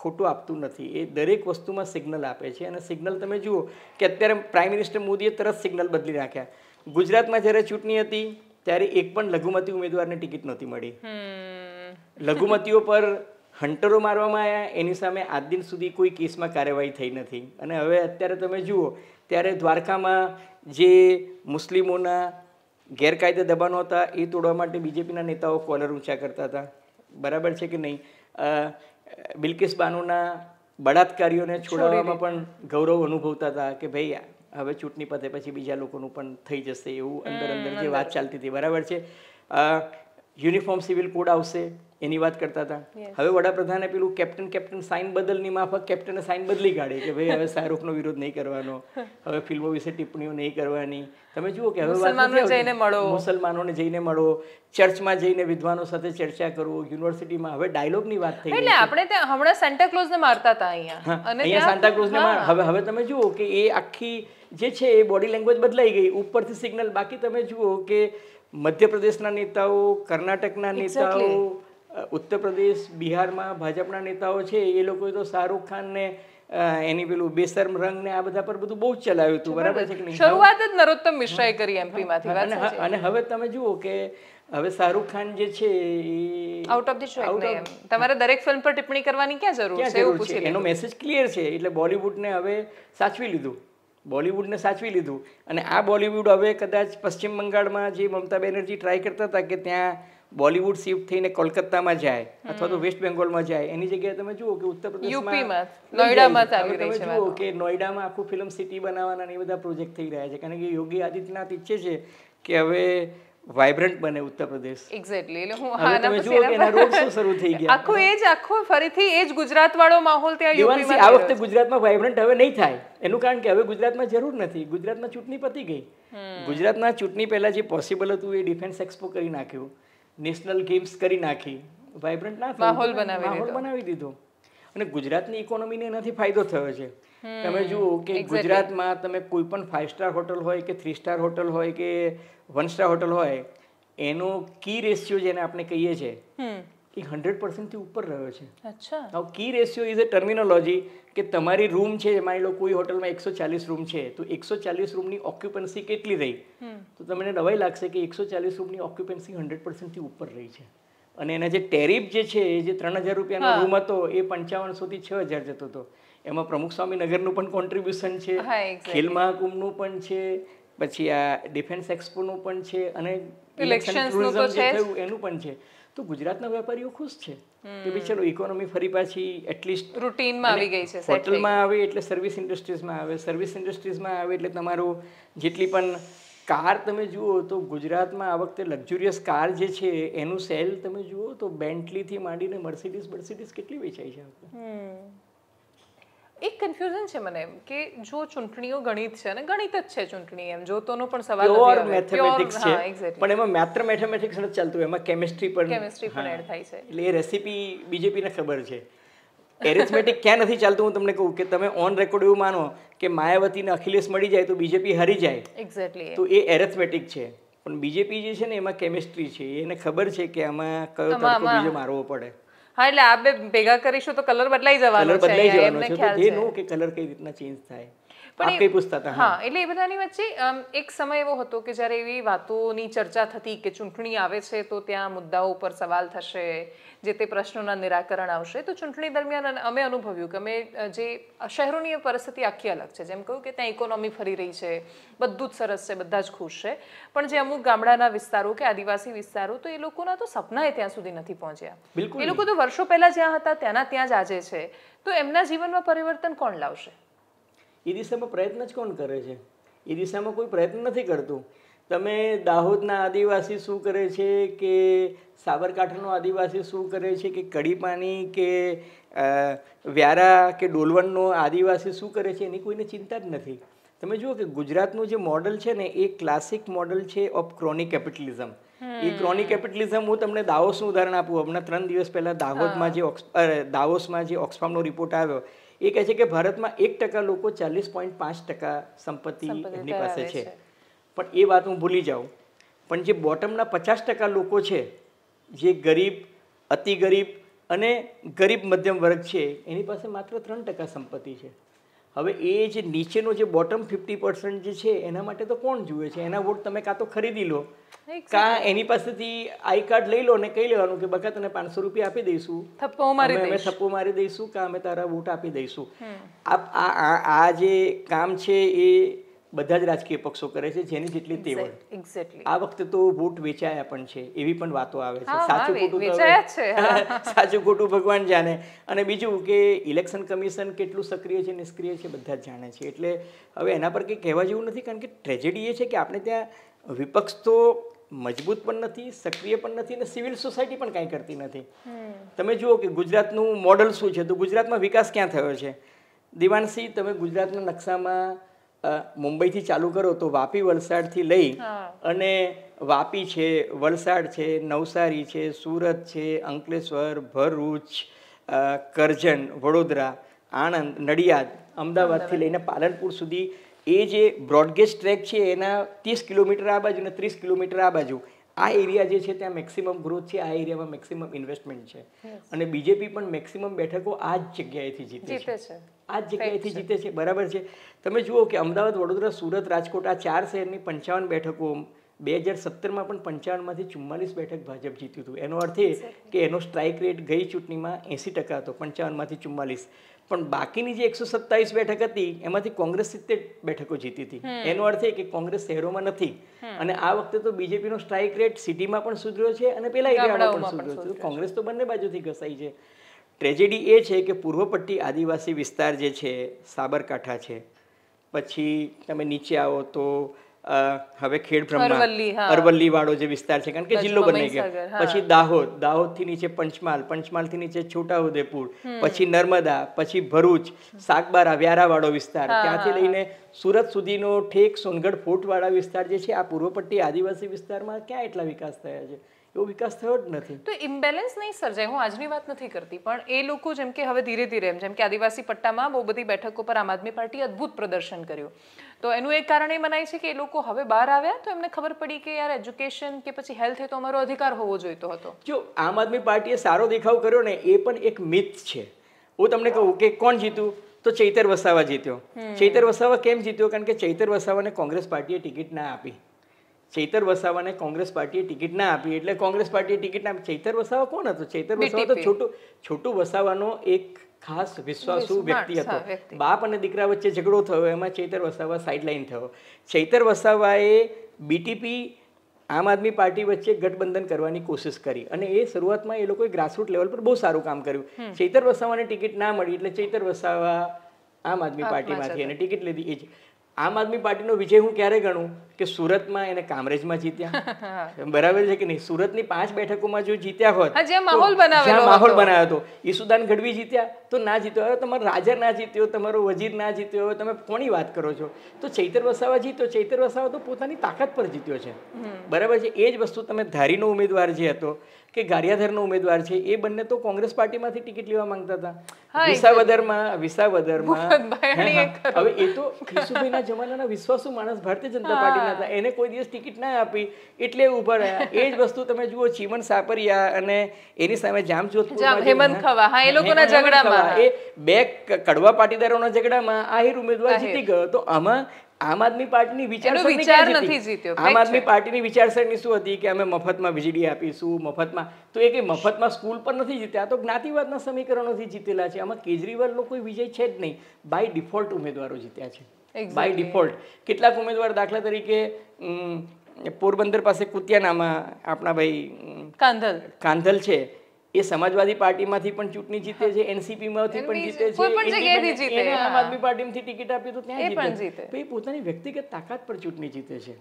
ખોટું આપતું નથી, એ દરેક વસ્તુમાં સિગ્નલ આપે છે. અને સિગ્નલ તમે જુઓ કે અત્યારે પ્રાઇમ મિનિસ્ટર મોદીએ તરત સિગ્નલ બદલી નાખ્યા. ગુજરાતમાં જ્યારે ચૂંટણી હતી ત્યારે એક પણ લઘુમતી ઉમેદવારને ટિકિટ નહોતી મળી. લઘુમતીઓ પર હન્ટરો મારવામાં આવ્યા, એની સામે આજ દિન સુધી કોઈ કેસમાં કાર્યવાહી થઈ નથી. અને હવે અત્યારે તમે જુઓ ત્યારે દ્વારકામાં જે મુસ્લિમોના ગેરકાયદે દબાણો હતા એ તોડવા માટે બીજેપીના નેતાઓ કોલર ઊંચા કરતા હતા, બરાબર છે કે નહીં. બિલ્કિસ બાનોના બળાત્કારીઓને છોડાવવામાં પણ ગૌરવ અનુભવતા હતા કે ભાઈ હવે ચૂંટણી પતે પછી બીજા લોકોનું પણ થઈ જશે, એવું અંદર અંદર જે વાત ચાલતી હતી, બરાબર છે. યુનિફોર્મ સિવિલ કોડ આવશે એની વાત કરતા હતા. હવે વડાપ્રધાને પેલું કેપ્ટન સાઇન બદલની માફક કેપ્ટને સાઇન બદલી કાઢી કે ભાઈ હવે શાહરૂખનો વિરોધ નહીં કરવાનો, હવે ફિલ્મો વિશે ટિપ્પણીઓ નહીં કરવાની. તમે જુઓ કે હવે મુસલમાનોને જઈને મળો, ચર્ચમાં જઈને વિદ્વાનો સાથે ચર્ચા કરો, યુનિવર્સિટીમાં હવે ડાયલોગની વાત થઈ. એટલે આપણે ત્યાં હમણાં સાન્ટા ક્લોઝને મારતા હતા અહીંયા સાન્ટા ક્લોઝને હવે તમે જુઓ કે એ આખી જે છે એ બોડી લેંગ્વેજ બદલાઈ ગઈ, ઉપરથી સિગ્નલ. બાકી તમે જુઓ કે મધ્યપ્રદેશના નેતાઓ, કર્ણાટકના નેતાઓ, ઉત્તર પ્રદેશ, બિહારમાં ભાજપના નેતાઓ છે એ લોકોએ તો શાહરૂખ ખાનને એની પેલું બેશર્મ રંગ ને આ બધા પર બધું બહુ જ ચલાવ્યું હતું, બરાબર છે કે નહીં. શરૂઆત જ નરોત્તમ મિશ્રાએ કરી એમપીમાંથી. અને હવે તમે જુઓ કે હવે શાહરૂખ ખાન જે છે આઉટ ઓફ ધી ટ્રેક, તમારે દરેક ફિલ્મ પર ટિપ્પણી કરવાની ક્યાં જરૂર છે? એનો મેસેજ ક્લિયર છે. એટલે બોલિવૂડને હવે સાચવી લીધું, બોલિવૂડને સાચવી લીધું. અને આ બોલિવૂડ હવે કદાચ પશ્ચિમ બંગાળમાં જે મમતા બેનર્જી ટ્રાય કરતા હતા કે ત્યાં બોલિવૂડ શિફ્ટ થઈને કોલકાતામાં જાય અથવા તો વેસ્ટ બેંગોલમાં જાય, એની જગ્યાએ તમે જુઓ કે ઉત્તર પ્રદેશમાં તમે જુઓ કે નોઈડામાં આખું ફિલ્મ સિટી બનાવવાના એ બધા પ્રોજેક્ટ થઈ રહ્યા છે. કારણ કે યોગી આદિત્યનાથ ઈચ્છે છે કે હવે વાઇબ્રન્ટ બને ઉત્તર પ્રદેશ. એક્ઝેક્ટલી. એટલે હું તમે જુઓ કે એના રોડ શો શરૂ થઈ ગયા, આખો ફરીથી એ જ ગુજરાત વાળો માહોલ ત્યાં યુપીમાં. આ વખતે ગુજરાતમાં વાઇબ્રન્ટ હવે નહીં થાય એનું કારણ કે હવે ગુજરાતમાં જરૂર નથી, ગુજરાતમાં ચૂંટણી પતી ગઈ. ગુજરાતમાં ચૂંટણી પહેલા જે પોસિબલ હતું એ ડિફેન્સ એક્સપો કરી નાખ્યું, નેશનલ ગેમ્સ કરી નાખી, વાઇબ્રન્ટ ના માહોલ બનાવી દીધો. અને ગુજરાતની ઇકોનોમીને એનાથી ફાયદો થયો છે. તમે જુઓ કે ગુજરાતમાં તમે કોઈ પણ 5 સ્ટાર હોટલ હોય કે 3 સ્ટાર હોટલ હોય કે 1 સ્ટાર હોટલ હોય, એનો કી રેશિયો જેને આપણે કહીએ છીએ એ 100% થી ઉપર રહ્યો છે. અચ્છા. કી રેશિયો ઇઝ અ ટર્મિનોલોજી કે તમારી રૂમ છે, માની લો કોઈ હોટલમાં 140 રૂમ છે તો 140 રૂમની ઓક્યુપન્સી કેટલી રહી, તો તમને નવાઈ લાગશે કે 140 રૂમની ઓક્યુપન્સી 100% થી ઉપર રહી છે. અને એના જે ટેરિફ જે છે જે 3000 રૂપિયાનો રૂમ હતો એ 5500 થી 6000 જતો હતો. એમાં પ્રમુખ સ્વામી નગરનું પણ કોન્ટ્રીબ્યુશન છે, ખેલ મહાકુંભનું પણ છે, પછી આ ડિફેન્સ એક્સપોનું પણ છે અને ઇલેક્શન ટુરિઝમ જે થયું એનું પણ છે. તો ગુજરાતના વેપારીઓ ખુશ છે કે ભાઈ ચલો ઇકોનોમી ફરી પાછી એટલીસ્ટ રૂટીનમાં આવી ગઈ છે. હોટલમાં આવે એટલે સર્વિસ ઇન્ડસ્ટ્રીઝમાં આવે, સર્વિસ ઇન્ડસ્ટ્રીઝમાં આવે એટલે તમારું જેટલી પણ કાર તમે જુઓ તો ગુજરાતમાં આ વખતે લક્ઝુરિયસ કાર જે છે એનું સેલ તમે જુઓ તો બેન્ટલીથી માંડીને મર્સિડીઝ કેટલી વેચાઈ છે. એક કન્ફ્યુઝન છે મને કે જો ચૂંટણીઓ ગણિત છે અને ગણિત જ છે ચૂંટણી, એમ જોતોનો પણ સવાલ પ્યોર મેથેમેટિક્સ છે, પણ એમાં માત્ર મેથેમેટિક્સ નથી ચાલતું, એમાં કેમિસ્ટ્રી પણ એડ થાય છે. એટલે એ રેસીપી બીજેપીને ખબર છે. એરિથમેટિક ક્યાં નથી ચાલતું હું તમને કહું કે તમે ઓન રેકોર્ડ એવું માનો કે માયાવતીને અખિલેશ મળી જાય તો બીજેપી હારી જાય, એક્ઝેક્ટલી, તો એ એરિથમેટિક છે. પણ બીજેપી જે છે ને એમાં કેમિસ્ટ્રી છે, એને ખબર છે કે આમાં કયો તડકો બીજો મારવો પડે. હા, એટલે આ બે ભેગા કરીશું તો કલર બદલાઈ જવાનો છે. બદલાઈ જવાનો છે. તો એ નો કે કલર કઈ રીતના ચેન્જ થાય. આપ કઈ પૂછતા હતા? હા, એટલે એ બધાની વચ્ચે એક સમય એવો હતો કે જ્યારે એવી વાતોની ચર્ચા થતી કે ચૂંટણી આવે છે તો ત્યાં મુદ્દાઓ ઉપર સવાલ થશે, જે તે પ્રશ્નોના નિરાકરણ આવશે. તો ચૂંટણી દરમિયાન અમે અનુભવ્યું કે અમે જે શહેરોની પરિસ્થિતિ આખી અલગ છે. જેમ કહ્યું કે ત્યાં ઇકોનોમી ફરી રહી છે, બધું જ સરસ છે, બધા જ ખુશ છે, પણ જે અમુક ગામડાના વિસ્તારો કે આદિવાસી વિસ્તારો, તો એ લોકોના તો સપનાએ ત્યાં સુધી નથી પહોંચ્યા. એ લોકો તો વર્ષો પહેલા જ્યાં હતા ત્યાંના ત્યાં જ આજે છે. તો એમના જીવનમાં પરિવર્તન કોણ લાવશે? એ દિશામાં પ્રયત્ન જ કોણ કરે છે? એ દિશામાં કોઈ પ્રયત્ન નથી કરતું. તમે દાહોદના આદિવાસી શું કરે છે, કે સાબરકાંઠાનો આદિવાસી શું કરે છે, કે કડીપાની કે વ્યારા કે ડોલવણનો આદિવાસી શું કરે છે, એની કોઈને ચિંતા જ નથી. તમે જુઓ કે ગુજરાતનું જે મોડલ છે ને, એ ક્લાસિક મોડલ છે of chronic capitalism. A chronic capitalism, હું તમને દાવોસનું ઉદાહરણ આપું. હમણાં 3 દિવસ પહેલા દાવોસમાં જે ઓક્સફામનો રિપોર્ટ આવ્યો, એ કહે છે કે ભારતમાં 1% લોકો 40.5% સંપત્તિ એમની પાસે છે. પણ એ વાત હું ભૂલી જાઉં, પણ જે બોટમના 50% લોકો છે, જે ગરીબ, અતિ ગરીબ અને ગરીબ મધ્યમ વર્ગ છે, એની પાસે માત્ર 3% સંપત્તિ છે. હવે એ જે નીચેનો જે બોટમ 50% જે છે, એના માટે તો કોણ જુએ છે? એના વોટ તમે કાં તો ખરીદી લો, કાં એની પાસેથી આઈ કાર્ડ લઈ લો અને કહી લેવાનું કે બકા તને 500 રૂપિયા આપી દઈશું, અમે થપ્પો મારી દઈશું, કાં અમે તારા વોટ આપી દઈશું. આ જે કામ છે એ બધા જ રાજકીય પક્ષો કરે છે, જેની જેટલી તેવડ. આ વખતે તો વોટ વેચાયા પણ છે, એવી પણ વાતો આવે છે. સાચું ખોટું ભગવાન જાણે. અને બીજું કે ઇલેક્શન કમિશન કેટલું સક્રિય છે, નિષ્ક્રિય છે, બધા જ જાણે છે. એટલે હવે એના પર કંઈ કહેવા જેવું નથી, કારણ કે ટ્રેજેડી એ છે કે આપણે ત્યાં વિપક્ષ તો મજબૂત પણ નથી, સક્રિય પણ નથી, અને સિવિલ સોસાયટી પણ કાંઈ કરતી નથી. તમે જુઓ કે ગુજરાતનું મોડલ શું છે, તો ગુજરાતમાં વિકાસ ક્યાં થયો છે? દિવાનસિંહ, તમે ગુજરાતના નકશામાં મુંબઈથી ચાલુ કરો તો વાપી વલસાડથી લઈ અને વાપી છે, વલસાડ છે, નવસારી છે, સુરત છે, અંકલેશ્વર, ભરૂચ, કરજણ, વડોદરા, આણંદ, નડિયાદ, અમદાવાદથી લઈને પાલનપુર સુધી એ જે બ્રોડગેજ ટ્રેક છે, એના 30 કિલોમીટર આ બાજુ અને 30 કિલોમીટર આ બાજુ, આ એરિયા જે છે ત્યાં મેક્સિમમ ગ્રોથ છે, આ એરિયામાં મેક્સિમમ ઇન્વેસ્ટમેન્ટ છે. અને બીજેપી પણ મેક્સિમમ બેઠકો આ જ જગ્યાએથી જીતે છે. આ જ જગ્યાએથી જીતે છે, બરાબર છે. તમે જુઓ કે અમદાવાદ, વડોદરા, સુરત, રાજકોટ, આ 4 શહેરની 55 બેઠકો 2017માં પણ 55માંથી 44 બેઠક ભાજપ જીત્યું હતું. એનો અર્થ એ કે એનો સ્ટ્રાઇક રેટ ગઈ ચૂંટણીમાં 80% હતો, 55માંથી 44. પણ બાકીની જે 127 બેઠક હતી એમાંથી કોંગ્રેસ 70 બેઠકો જીતી હતી. એનો અર્થ એ કે કોંગ્રેસ શહેરોમાં નથી. અને આ વખતે તો બીજેપીનો સ્ટ્રાઇક રેટ સિટીમાં પણ સુધર્યો છે અને પેલા એરિયામાં પણ સુધર્યો છે. કોંગ્રેસ તો બંને બાજુથી ઘસાઈ છે. ટ્રેજેડી એ છે કે પૂર્વ પટ્ટી આદિવાસી વિસ્તાર જે છે, સાબરકાંઠા છે, પછી તમે નીચે આવો તો હવે ખેડબ્રહ્મા, અરવલ્લી વાળો જે વિસ્તાર છે, કારણ કે જિલ્લો બની ગયો, પછી દાહોદ, દાહોદથી નીચે પંચમહાલ, પંચમહાલથી નીચે છોટાઉદેપુર, પછી નર્મદા, પછી ભરૂચ, સાગબારા, વ્યારા વાળો વિસ્તાર, ત્યાંથી લઈને સુરત સુધીનો ઠેક સોનગઢ ફોર્ટ વાળા વિસ્તાર જે છે, આ પૂર્વ પટ્ટી આદિવાસી વિસ્તારમાં ક્યાં એટલા વિકાસ થયા છે? એવો વિકાસ થયો જ નથી. તો ઇમ્બેલેન્સ નહીં સર્જાય. હું આજની વાત નથી કરતી, પણ એ લોકો જેમ કે હવે ધીરે ધીરે, જેમ કે આદિવાસી પટ્ટામાં બહુ બધી બેઠકો પર આમ આદમી પાર્ટી અદ્ભુત પ્રદર્શન કર્યું, તો એનું એક કારણ એ મનાય છે કે એ લોકો હવે બહાર આવ્યા તો એમને ખબર પડી કે યાર એજ્યુકેશન કે પછી હેલ્થ એ તો અમારો અધિકાર હોવો જોઈતો હતો. જો આમ આદમી પાર્ટીએ સારો દેખાવ કર્યો ને, એ પણ એક મિથ છે. હું તમને કહું કે કોણ જીત્યું, તો ચૈતર વસાવા જીત્યો. ચૈતર વસાવા કેમ જીત્યો? કારણ કે ચૈતર વસાવાને કોંગ્રેસ પાર્ટીએ ટિકિટ ના આપી. ચૈતર વસાવાને કોંગ્રેસ પાર્ટીએ ટિકિટ ના આપી એટલે કોંગ્રેસ પાર્ટીએ ટિકિટ ના આપી. ચૈતર વસાવા કોણ હતો? ચૈતર વસાવા તો છોટુ વસાવાનો એક ખાસ વિશ્વાસુ વ્યક્તિ હતો. બાપ અને દીકરા વચ્ચે ઝઘડો થયો, એમાં ચૈતર વસાવા સાઇડલાઇન થયો. ચૈતર વસાવાએ બીટીપી આમ આદમી પાર્ટી વચ્ચે ગઠબંધન કરવાની કોશિશ કરી અને એ શરૂઆતમાં એ લોકોએ ગ્રાસરૂટ લેવલ પર બહુ સારું કામ કર્યું. ચૈતર વસાવાને ટિકિટ ના મળી એટલે ચૈતર વસાવા આમ આદમી પાર્ટીમાંથી એને ટિકિટ લીધી. એ જ આમ આદમી પાર્ટીનો વિજય હું ક્યારે ગણું કે સુરતમાં એને કામરેજમાં જીત્યા, બરાબર છે કે નહીં? સુરતની 5 બેઠકોમાં જો જીત્યા હોત, જ્યાં માહોલ બનાવ્યો હતો, ઈસુદાન ગઢવી જીત્યા તો ના જીત્યો, હવે તમારો રાજા ના જીત્યો, તમારો વજીર ના જીત્યો, તમે કોની વાત કરો છો? તો ચૈતર વસાવા જીત્યો. ચૈતર વસાવા તો પોતાની તાકાત પર જીત્યો છે, બરાબર છે. એ જ વસ્તુ તમે ધારીનો ઉમેદવાર જે હતો, કે ગારિયાધરનો ઉમેદવાર છે એ બંને તો કોંગ્રેસ પાર્ટીમાંથી ટિકિટ લેવા માંગતા હતા. વિસાવદરમાં હવે એ તો ખીસુભાઈના જમાનાના વિશ્વાસુ માણસ ભારતીય જનતા પાર્ટીના હતા, એને કોઈ દિવસ ટિકિટ ના આપી એટલે ઉભા રહ્યા. એ જ વસ્તુ તમે જુઓ ચીમન સાપરિયા અને એની સામે જામજોધપુરમાં હેમંત ખવા, હા, એ લોકોના ઝઘડામાં, એ બે કડવા પાટીદારોના ઝઘડામાં આહિર ઉમેદવાર જીતી ગયો. તો આમાં આમ આદમી પાર્ટીની વિચારસરણી આમ આદમી પાર્ટીની વિચારસરણી શું હતી કે અમે મફતમાં વીજળી આપીશું, મફતમાં, તો એ કે મફતમાં સ્કૂલ પર નથી જીત્યા, તો જ્ઞાતિવાદના સમીકરણોથી જીતેલા છે. આમાં કેજરીવાલનો કોઈ વિજય છે જ નહીં, બાય ડિફોલ્ટ ઉમેદવારો જીત્યા છે, બાય ડિફોલ્ટ. કેટલાક ઉમેદવાર દાખલા તરીકે પોરબંદર પાસે કુતિયાનામાં આપણા ભાઈ કાંધલ છે, એ સમાજવાદી પાર્ટીમાંથી પણ ચૂંટણી જીતે છે, એનસીપી માંથી પણ જીતે છે, એને આમ આદમી પાર્ટીમાંથી ટિકિટ આપી તો ત્યાં જીતે. એ પોતાની વ્યક્તિગત તાકાત પર ચૂંટણી જીતે છે.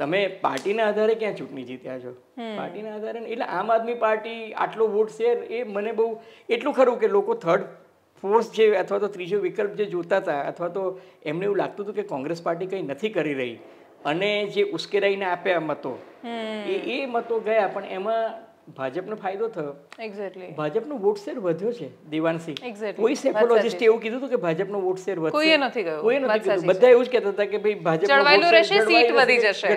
તમે પાર્ટીના આધારે ક્યાં ચૂંટણી જીત્યા છો? પાર્ટીના આધારે. એટલે આમ આદમી પાર્ટી આટલો વોટ શેર, એ મને બહુ એટલું ખરું કે લોકો થર્ડ ફોર્સ જે અથવા તો ત્રીજો વિકલ્પ જે જોતા હતા, અથવા તો એમને એવું લાગતું હતું કે કોંગ્રેસ પાર્ટી કંઈ નથી કરી રહી અને જે ઉશ્કેરાઈને આપ્યા મતો, એ મતો ગયા. પણ એમાં ભાજપનો ફાયદો થયો. ભાજપનો વોટ શેર વધ્યો છે દેવાંશી. કોઈ સેફોલોજિસ્ટ એવું કીધું હતું કે ભાજપનો વોટ શેર વધશે? કોઈએ નથી કીધું. બધા એવું જ કહેતા હતા કે ભાઈ ભાજપ સીટ વધી જશે.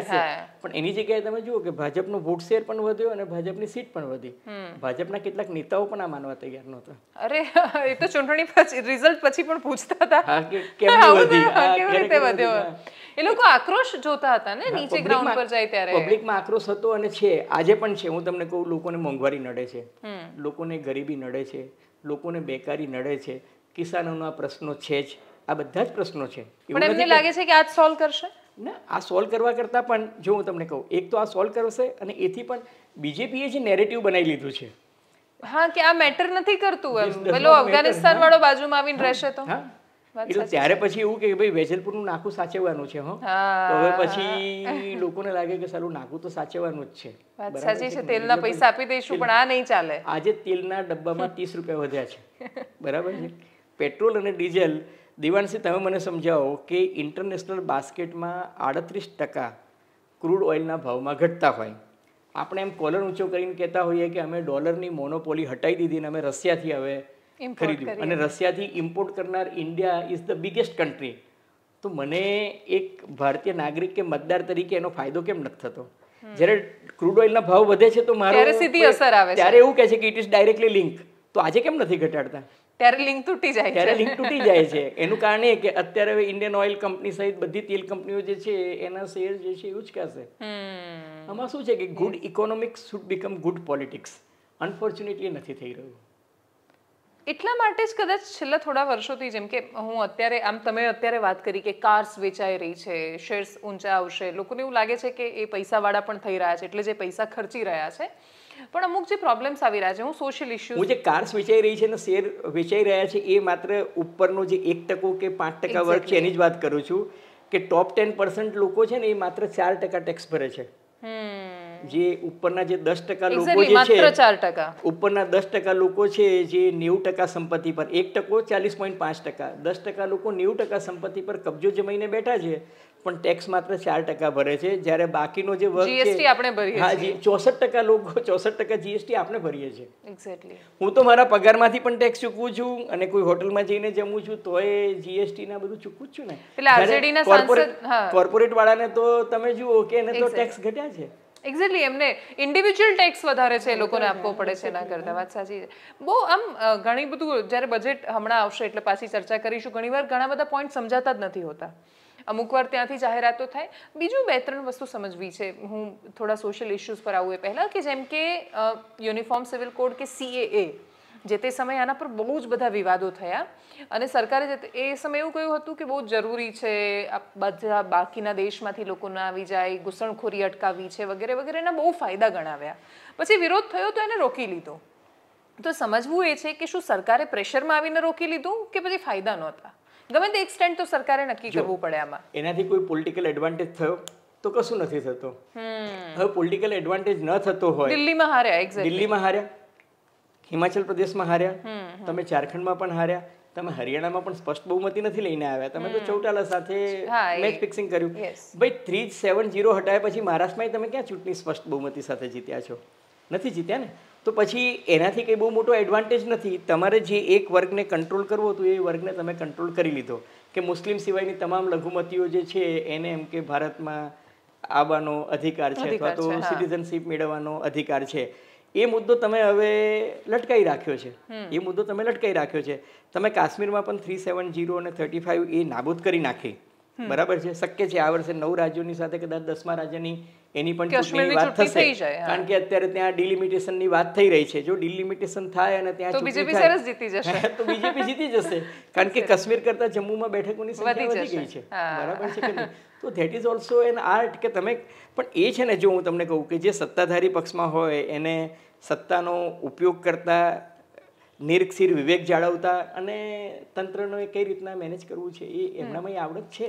પણ એની જગ્યાએ તમે જુઓ કે ભાજપનો વોટ શેર પણ વધ્યો અને ભાજપની સીટ પણ વધી. ભાજપના કેટલાક નેતાઓ પણ આ માનવા તૈયાર નહોતા. અરે એ તો ચૂંટણી પછી રિઝલ્ટ પછી પણ પૂછતા હતા કે કેમ વધી, કેવી રીતે વધ્યો. એ લોકો આક્રોશ જોતા હતા ને નીચે ગ્રાઉન્ડ પર જાય ત્યારે. પબ્લિકમાં આક્રોશ હતો અને છે, આજે પણ છે. હું તમને કહું, લોકોને મોંઘવારી નડે છે, લોકોને ગરીબી નડે છે, લોકોને બેકારી નડે છે, કિસાનોના પ્રશ્નો છે જ. આ બધા જ પ્રશ્નો છે. પણ એમને લાગે છે કે આ સોલ્વ કરશે? ના, આ સોલ્વ કરવા કરતાં પણ જો હું તમને કહું, એક તો આ સોલ્વ કરશે અને એથી પણ બીજેપીએ જે નેરેટિવ બનાવી લીધું છે, હા, કે આ મેટર નથી કરતું, પેલો અફઘાનિસ્તાન વાળો બાજુમાં આવીને રહેશે તો એટલે ત્યારે પછી એવું કે ભાઈ વેજલપુરનું નાકું સાચવવાનું છે. તો હવે પછી લોકોને લાગે કે સારું નાકું તો સાચવવાનું જ છે. વાત સાચી છે, તેલના પૈસા આપી દઈશું પણ આ નહીં ચાલે. આજે તેલના ડબ્બામાં 30 રૂપિયા વધ્યા છે, બરાબર છે. પેટ્રોલ અને ડીઝલ, દેવાંશી તમે મને સમજાવો કે ઇન્ટરનેશનલ બાસ્કેટમાં 38% ક્રૂડ ઓઇલના ભાવમાં ઘટતા હોય, આપણે એમ કોલર ઊંચો કરીને કહેતા હોઈએ કે અમે ડોલરની મોનોપોલી હટાવી દીધી અને અમે રશિયાથી હવે ખરીદ્યું અને રશિયાથી ઇમ્પોર્ટ કરનાર India is the biggest country. તો મને એક ભારતીય નાગરિક કે મતદાર તરીકે એનો ફાયદો કેમ નથી થતો? જ્યારે ક્રૂડ ઓઇલના ભાવ વધે છે તો મારો સીધી અસર આવે છે. ત્યારે એવું કહે છે કે ઇટ ઇઝ ડાયરેક્ટલી લિંક. તો આજે કેમ નથી ઘટાડતા? ત્યારે લિંક તૂટી જાય છે. એનું કારણ એ કે અત્યારે હવે ઇન્ડિયન ઓઇલ કંપની સહિત બધી તેલ કંપનીઓ જે છે એના શેર જે છે એવું જ કહેશે. આમાં શું છે કે good economics should become good politics. Unfortunately નથી થઈ રહ્યું. એટલા માટે જ કદાચ છેલ્લા થોડા વર્ષોથી, જેમ કે હું અત્યારે તમે અત્યારે વાત કરી કે કાર્સ વેચાઈ રહી છે, શેર્સ ઊંચા આવશે, લોકોને એવું લાગે છે કે એ પૈસાવાળા પણ થઈ રહ્યા છે, એટલે જે પૈસા ખર્ચી રહ્યા છે. પણ અમુક જે પ્રોબ્લેમ્સ આવી રહ્યા છે, હું સોશિયલ ઇશ્યુઝ, હું જે કાર્સ વેચાઈ રહી છે અને શેર વેચાઈ રહ્યા છે, એ માત્ર ઉપરનો જે 1% કે 5% વર્ગ છે એની જ વાત કરું છું. કે ટોપ 10% લોકો છે ને એ માત્ર 4% ટેક્સ ભરે છે. જે ઉપરના જે 10% લોકો જે છે, ઉપરના 10% લોકો છે જે 90% સંપત્તિ પર, 1% 40.5%, 10% લોકો 90% સંપત્તિ પર કબજો જમાઈને બેઠા છે, પણ ટેક્સ માત્ર 4% ભરે છે. જ્યારે બાકીનો જે વર્ગ છે, જીએસટી આપણે ભરીએ છીએ. હા જી, 64% લોકો 64% જીએસટી આપણે ભરીએ છીએ. એક્ઝેક્ટલી. હું તો મારા પગારમાંથી પણ ટેક્સ ચૂકવું છું અને કોઈ હોટલમાં જઈને જમું છું તોય જીએસટી ના બધું ચૂકવું જ છું ને. એટલે આરજેડીના સાંસદ, કોર્પોરેટ વાળાને તો તમે જુઓ કે એને તો ટેક્સ ઘટ્યા છે. એક્ઝેક્ટલી. એમને ઇન્ડિવિજ્યુઅલ ટેક્સ વધારે છે, એ લોકોને આપવો પડે છે એના કરતા. વાત સાચી છે. બહુ આમ ઘણી બધું, જ્યારે બજેટ હમણાં આવશે એટલે પાછી ચર્ચા કરીશું. ઘણીવાર ઘણા બધા પોઈન્ટ સમજાતા જ નથી હોતા. અમુક વાર ત્યાંથી જાહેરાતો થાય. બીજું 2-3 વસ્તુ સમજવી છે. હું થોડા સોશિયલ ઇશ્યુઝ પર આવું એ પહેલાં, કે જેમ કે યુનિફોર્મ સિવિલ કોડ કે CAA, જે તે સમયે આના પર બહુ જ બધા વિવાદો થયા અને સરકારે એ સમયે એવું કહ્યું હતું કે બહુ જરૂરી છે, બધા બાકીના દેશમાંથી લોકો ના આવી જાય, ઘૂસણખોરી અટકાવવી છે વગેરે વગેરેના બહુ ફાયદા ગણાવ્યા. પછી વિરોધ થયો તો એને રોકી લીધો. તો સમજવું એ છે કે શું સરકારે પ્રેશરમાં આવીને રોકી લીધું કે પછી ફાયદા નહોતા? ગમે તે એક્સટેન્ટ તો સરકારે નક્કી કરવું પડે આમાં. એનાથી કોઈ પોલિટિકલ એડવાન્ટેજ થયો તો કશું નથી થતો. હવે પોલિટિકલ એડવાન્ટેજ ન થતો હોય, દિલ્હીમાં હાર્યા, દિલ્હીમાં હાર્યા, હિમાચલ પ્રદેશમાં હાર્યા, તમે ઝારખંડમાં પણ હાર્યા, તમે હરિયાણામાં પણ સ્પષ્ટ બહુમતી નથી લઈને આવ્યા. તમે તો ચૌટાલા સાથે મેચ ફિક્સિંગ કર્યું. ભાઈ 370 હટાવ્યા પછી મહારાષ્ટ્રમાં તમે ક્યાં ચૂંટણી સ્પષ્ટ બહુમતી સાથે જીત્યા છો? નથી જીત્યા ને. તો પછી એનાથી કંઈ બહુ મોટો એડવાન્ટેજ નથી. તમારે જે એક વર્ગને કંટ્રોલ કરવો હતું એ વર્ગને તમે કંટ્રોલ કરી લીધો કે મુસ્લિમ સિવાયની તમામ લઘુમતીઓ જે છે એને એમ કે ભારતમાં આવવાનો અધિકાર છે અથવા તો સિટીઝનશીપ મેળવવાનો અધિકાર છે. એ મુદ્દો તમે હવે લટકાઈ રાખ્યો છે. તમે કાશ્મીરમાં પણ 370 અને 35 એ નાબૂદ કરી નાખી. બરાબર છે. શક્ય છે આ વર્ષે 9 રાજ્યોની સાથે કદાચ 10મા રાજ્યની એની પણ ચૂંટણીની વાત થશે, કારણ કે અત્યારે ત્યાં ડિલિમિટેશનની વાત થઈ રહી છે. જો ડિલિમિટેશન થાય અને ત્યાં બીજેપી સરસ જીતી જશે તો બીજેપી જીતી જશે, કારણ કે કાશ્મીર કરતા જમ્મુમાં બેઠકોની સંખ્યા વધી ગઈ છે. બરાબર છે કે નહીં? તો that is also N art કે તમે પણ એ છે ને, જો હું તમને કહું કે જે સત્તાધારી પક્ષમાં હોય એને સત્તાનો ઉપયોગ કરતા નિરક્ષીર વિવેક જાળવતા અને તંત્રનો એ કઈ રીતના મેનેજ કરવું છે એ એમનામાં આવડત છે.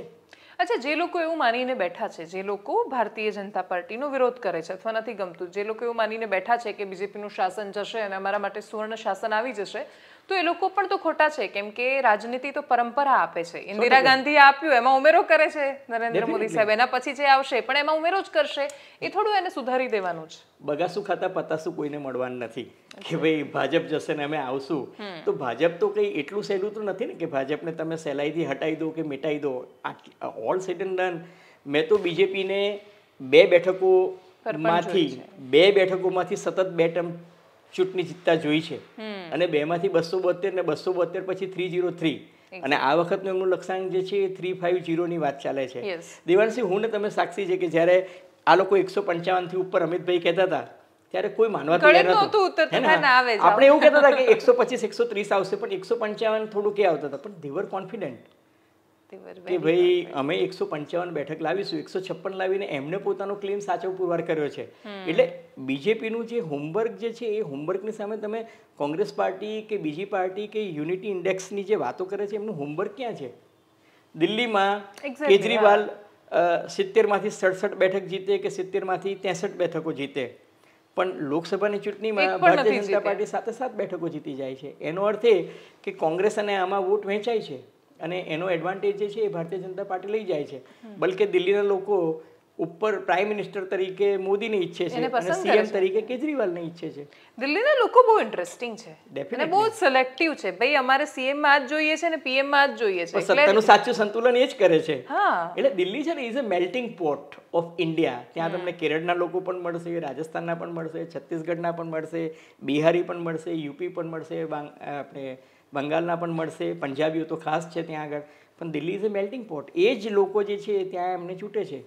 અચ્છા, જે લોકો એવું માનીને બેઠા છે, જે લોકો ભારતીય જનતા પાર્ટીનો વિરોધ કરે છે અથવા નથી ગમતું, જે લોકો એવું માનીને બેઠા છે કે બીજેપીનું શાસન જશે અને અમારા માટે સુવર્ણ શાસન આવી જશે, તો એ લોકો પણ તો ખોટા છે. કેમ કે રાજનીતિ તો પરંપરા આપે છે. ઇન્દિરા ગાંધીએ આપ્યું એમાં ઉમેરો કરે છે નરેન્દ્ર મોદી સાહેબ, એના પછી જે આવશે પણ એમાં ઉમેરો જ કરશે. એ થોડું એને સુધારી દેવાનું છે. બગાસું ખાતા પતાસું કોઈને મળવાનું નથી કે ભાઈ ભાજપ જશે ને અમે આવશું. તો ભાજપ તો કંઈ એટલું સહેલું તો નથી ને કે ભાજપને તમે સહેલાઈથી હટાવી દો કે મિટાઈ દો. All sad and done. મેં તો બીજેપીને 2 બેઠકોમાંથી સતત 2 ટર્મ ચૂંટણી જીતતા જોઈ છે અને 2માંથી 272 ને 272 પછી 303 અને આ વખતનું એમનું લક્ષ્યાંક જે છે એ 350 ની વાત ચાલે છે. દેવાંશી, હું ને તમે સાક્ષી છે કે જ્યારે આ લોકો 155 થી ઉપર અમિતભાઈ કહેતા હતા ત્યારે કોઈ માનવા તૈયાર નહોતું. આપણે એવું કહેતા હતા કે 125 130 આવશે, પણ 155 થોડું કે આવતા હતા, પણ they were confident કે ભાઈ અમે 155 બેઠક લાવીશું. 156 લાવીને એમને પોતાનો ક્લેમ સાચો પુરવાર કર્યો છે. એટલે બીજેપીનું જે હોમવર્ક જે છે એ હોમવર્કની સામે તમે કોંગ્રેસ પાર્ટી કે બીજી પાર્ટી કે યુનિટી ઇન્ડેક્સની જે વાતો કરે છે એમનું હોમવર્ક ક્યાં છે? દિલ્હીમાં કેજરીવાલ 70માંથી 67 બેઠક જીતે કે 70માંથી 63 બેઠકો જીતે, પણ લોકસભાની ચૂંટણીમાં ભારતીય જનતા પાર્ટી 7 બેઠકો જીતી જાય છે. એનો અર્થ એ કે કોંગ્રેસ અને આમાં વોટ વહેંચાય છે અને એનો એડવાન્ટેજ જે છે એ ભારતીય જનતા પાર્ટી લઈ જાય છે. બલકે દિલ્હીના લોકો ઉપર પ્રાઇમ મિનિસ્ટર તરીકે મોદીને ઈચ્છે છે અને સીએમ તરીકે કેજરીવાલને ઈચ્છે છે. દિલ્હીના લોકો બહુ ઇન્ટરેસ્ટિંગ છે અને બહુ સિલેક્ટિવ છે. ભાઈ અમારે સીએમ માં જ જોઈએ છે ને પીએમ માં જ જોઈએ છે. સત્તાનું સાચું સંતુલન એ જ કરે છે. એટલે દિલ્હી છે ને is a melting pot of India. ત્યાં તમને કેરળના લોકો પણ મળશે, રાજસ્થાનના પણ મળશે, છત્તીસગઢના પણ મળશે, બિહારી પણ મળશે, યુપી પણ મળશે, આપણે બંગાળના પણ મળશે, પંજાબીઓ તો ખાસ છે ત્યાં આગળ. પણ Delhi is a melting pot. એ જ લોકો જે છે ત્યાં એમને છૂટે છે.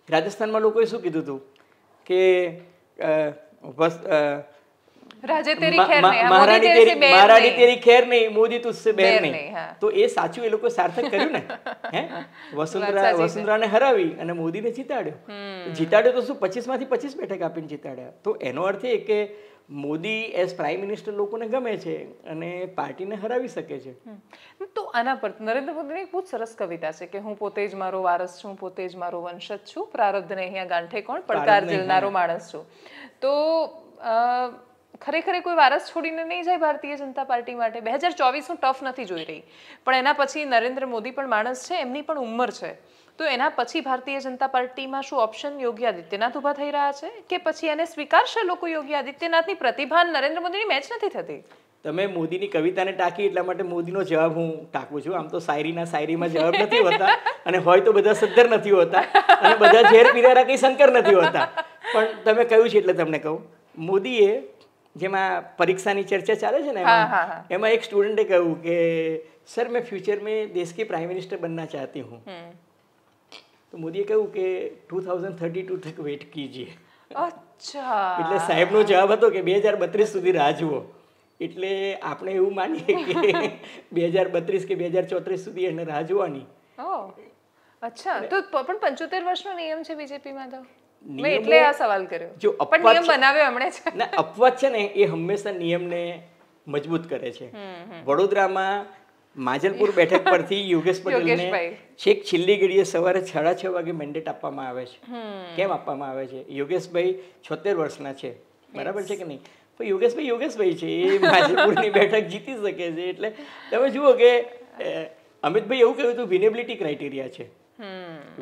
રાજસ્થાનમાં લોકોએ શું કીધું હતું કે મહારાણી તેરી ખેર નહીં, મોદી તુજસે બેર નહીં. તો એ સાચું એ લોકો સાર્થક કર્યું ને. વસુંધરાને હરાવી અને મોદીને જીતાડ્યો તો શું 25માંથી 25 બેઠક આપીને જીતાડ્યા. તો એનો અર્થ એ કે મોદી એઝ પ્રાઇમ મિનિસ્ટર લોકોને ગમે છે અને પાર્ટીને હરાવી શકે છે. તો આના પર નરેન્દ્ર મોદીની એક બહુ સરસ કવિતા છે કે હું પોતે જ મારો વારસ છું, પોતે જ મારો વંશજ છું, પ્રારબ્ધને અહીંયા ગાંઠે કોણ, પડકાર ઝીલનારો માણસ છું. તો ખરેખર કોઈ વારસ છોડીને નહીં જાય ભારતીય જનતા પાર્ટી માટે. 2024 હું ટફ નથી જોઈ રહી, પણ એના પછી નરેન્દ્ર મોદી પણ માણસ છે, એમની પણ ઉંમર છે. તો એના પછી ભારતીય જનતા પાર્ટીમાં શું ઓપ્શન યોગી આદિત્યનાથ ઉભા થઈ રહ્યા છે કે પછી એને સ્વીકારશે લોકો? યોગી આદિત્યનાથની પ્રતિભા નરેન્દ્ર મોદીની મેચ નથી થતી. તમે મોદીની કવિતાને ટાંકી એટલા માટે મોદીનો જવાબ હું ટાંકું છું. આમ તો શાયરીમાં જવાબ નથી હોતા અને હોય તો બધા સદ્ધર નથી હોતા અને બધા ઝેર પીનારા કંઈ શંકર નથી હોતા. પણ તમે કહ્યું છે એટલે તમને કહું, મોદીએ જેમાં પરીક્ષાની ચર્ચા ચાલે છે ને એમાં એક સ્ટુડન્ટે કહ્યું કે સર મેં ફ્યુચર में देश के प्राइम मिनिस्टर बनना चाहती हूँ. તો મોદીએ કહ્યું કે 2032 તક વેઇટ કીજીએ. અચ્છા, એટલે સાહેબનો જવાબ હતો કે 2032 સુધી રાહ જુઓ. એટલે આપણે એવું માનીએ કે 2032 કે 2034 સુધી એને રાહ જોવાની. અચ્છા, તો પણ 75 વર્ષનો નિયમ છે બીજેપીમાં. તો મેં એટલે આ સવાલ કર્યો. જો પણ નિયમ બનાવ્યો એમણે છે ના, અપવાદ છે ને એ હંમેશા નિયમને મજબૂત કરે છે. વડોદરામાં માજલપુર બેઠક પરથી યોગેશ પટેલને છેક છેલ્લી ઘડીએ સવારે 6:30 વાગે મેન્ડેટ આપવામાં આવે છે. કેમ આપવામાં આવે છે? યોગેશભાઈ 76 વર્ષના છે, બરાબર છે કે નહીં? પણ યોગેશભાઈ છે, એ માજલપુરની બેઠક જીતી શકે છે. એટલે તમે જુઓ કે અમિતભાઈ એવું કહ્યું હતું વિનેબિલિટી ક્રાઇટેરિયા છે.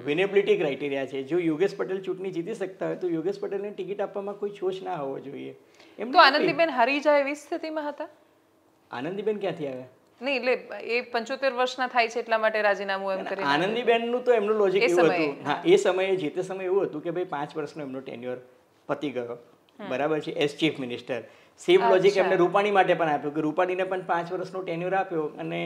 વિનેબિલિટી ક્રાઇટેરિયા છે. જો યોગેશ પટેલ ચૂંટણી જીતી શકતા હોય તો યોગેશ પટેલને ટિકિટ આપવામાં કોઈ છોછ ના હોવો જોઈએ. એમ તો આનંદીબેન હારી જાય એવી સ્થિતિમાં હતા? આનંદીબેન ક્યાંથી આવ્યા? નહીં, એટલે એ 75 વર્ષના થાય છે એટલા માટે રાજીનામું એમ કરી. આનંદીબેનનું તો એમનું લોજિક એવું હતું, હા એ સમયે જે તે સમયે એવું હતું કે ભાઈ 5 વર્ષનો એમનો ટેન્યોર પતી ગયો, બરાબર છે, as chief minister. Same logic એમને રૂપાણી માટે પણ આપ્યું કે રૂપાણીને પણ 5 વર્ષનો ટેન્યોર આપ્યો અને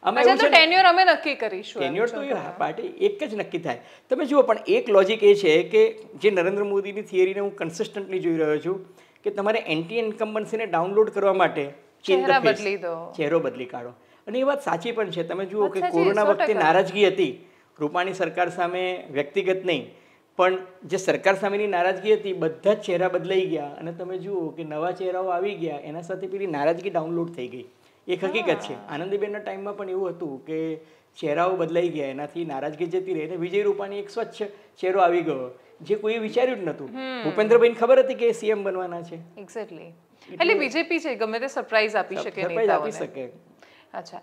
અમે એવું છે ટેન્યોર અમે નક્કી કરીશું. ટેન્યોર તો પાર્ટી એક જ નક્કી થાય. તમે જુઓ, પણ એક લોજિક એ છે કે જે નરેન્દ્ર મોદીની થિયરીને હું કન્સિસ્ટન્ટલી જોઈ રહ્યો છું કે તમારે એન્ટી ઇન્કમ્બન્સીને ડાઉનલોડ કરવા માટે ચહેરો બદલી કાઢો. અને એ વાત સાચી પણ છે. તમે જુઓ કે કોરોના વખતે નારાજગી હતી રૂપાણી સરકાર સામે, વ્યક્તિગત નહીં પણ જે સરકાર સામેની નારાજગી હતી, બધા જ ચહેરા બદલાઈ ગયા અને તમે જુઓ કે નવા ચહેરાઓ આવી ગયા, એના સાથે પેલી નારાજગી ડાઉનલોડ થઈ ગઈ. એક હકીકત છે. આનંદીબેનના ટાઈમમાં પણ એવું હતું કે ચહેરાઓ બદલાઈ ગયા, એનાથી નારાજગી જતી રહી અને વિજય રૂપાણી એક સ્વચ્છ ચહેરો આવી ગયો જે કોઈ વિચાર્યું જ નહોતું. ભૂપેન્દ્રભાઈને ખબર હતી કે સીએમ બનવાના છે. એક્ઝેક્ટલી. એટલે બીજેપી છે, ગમે તે સરપ્રાઈઝ આપી શકે, આપી શકે. અચ્છા,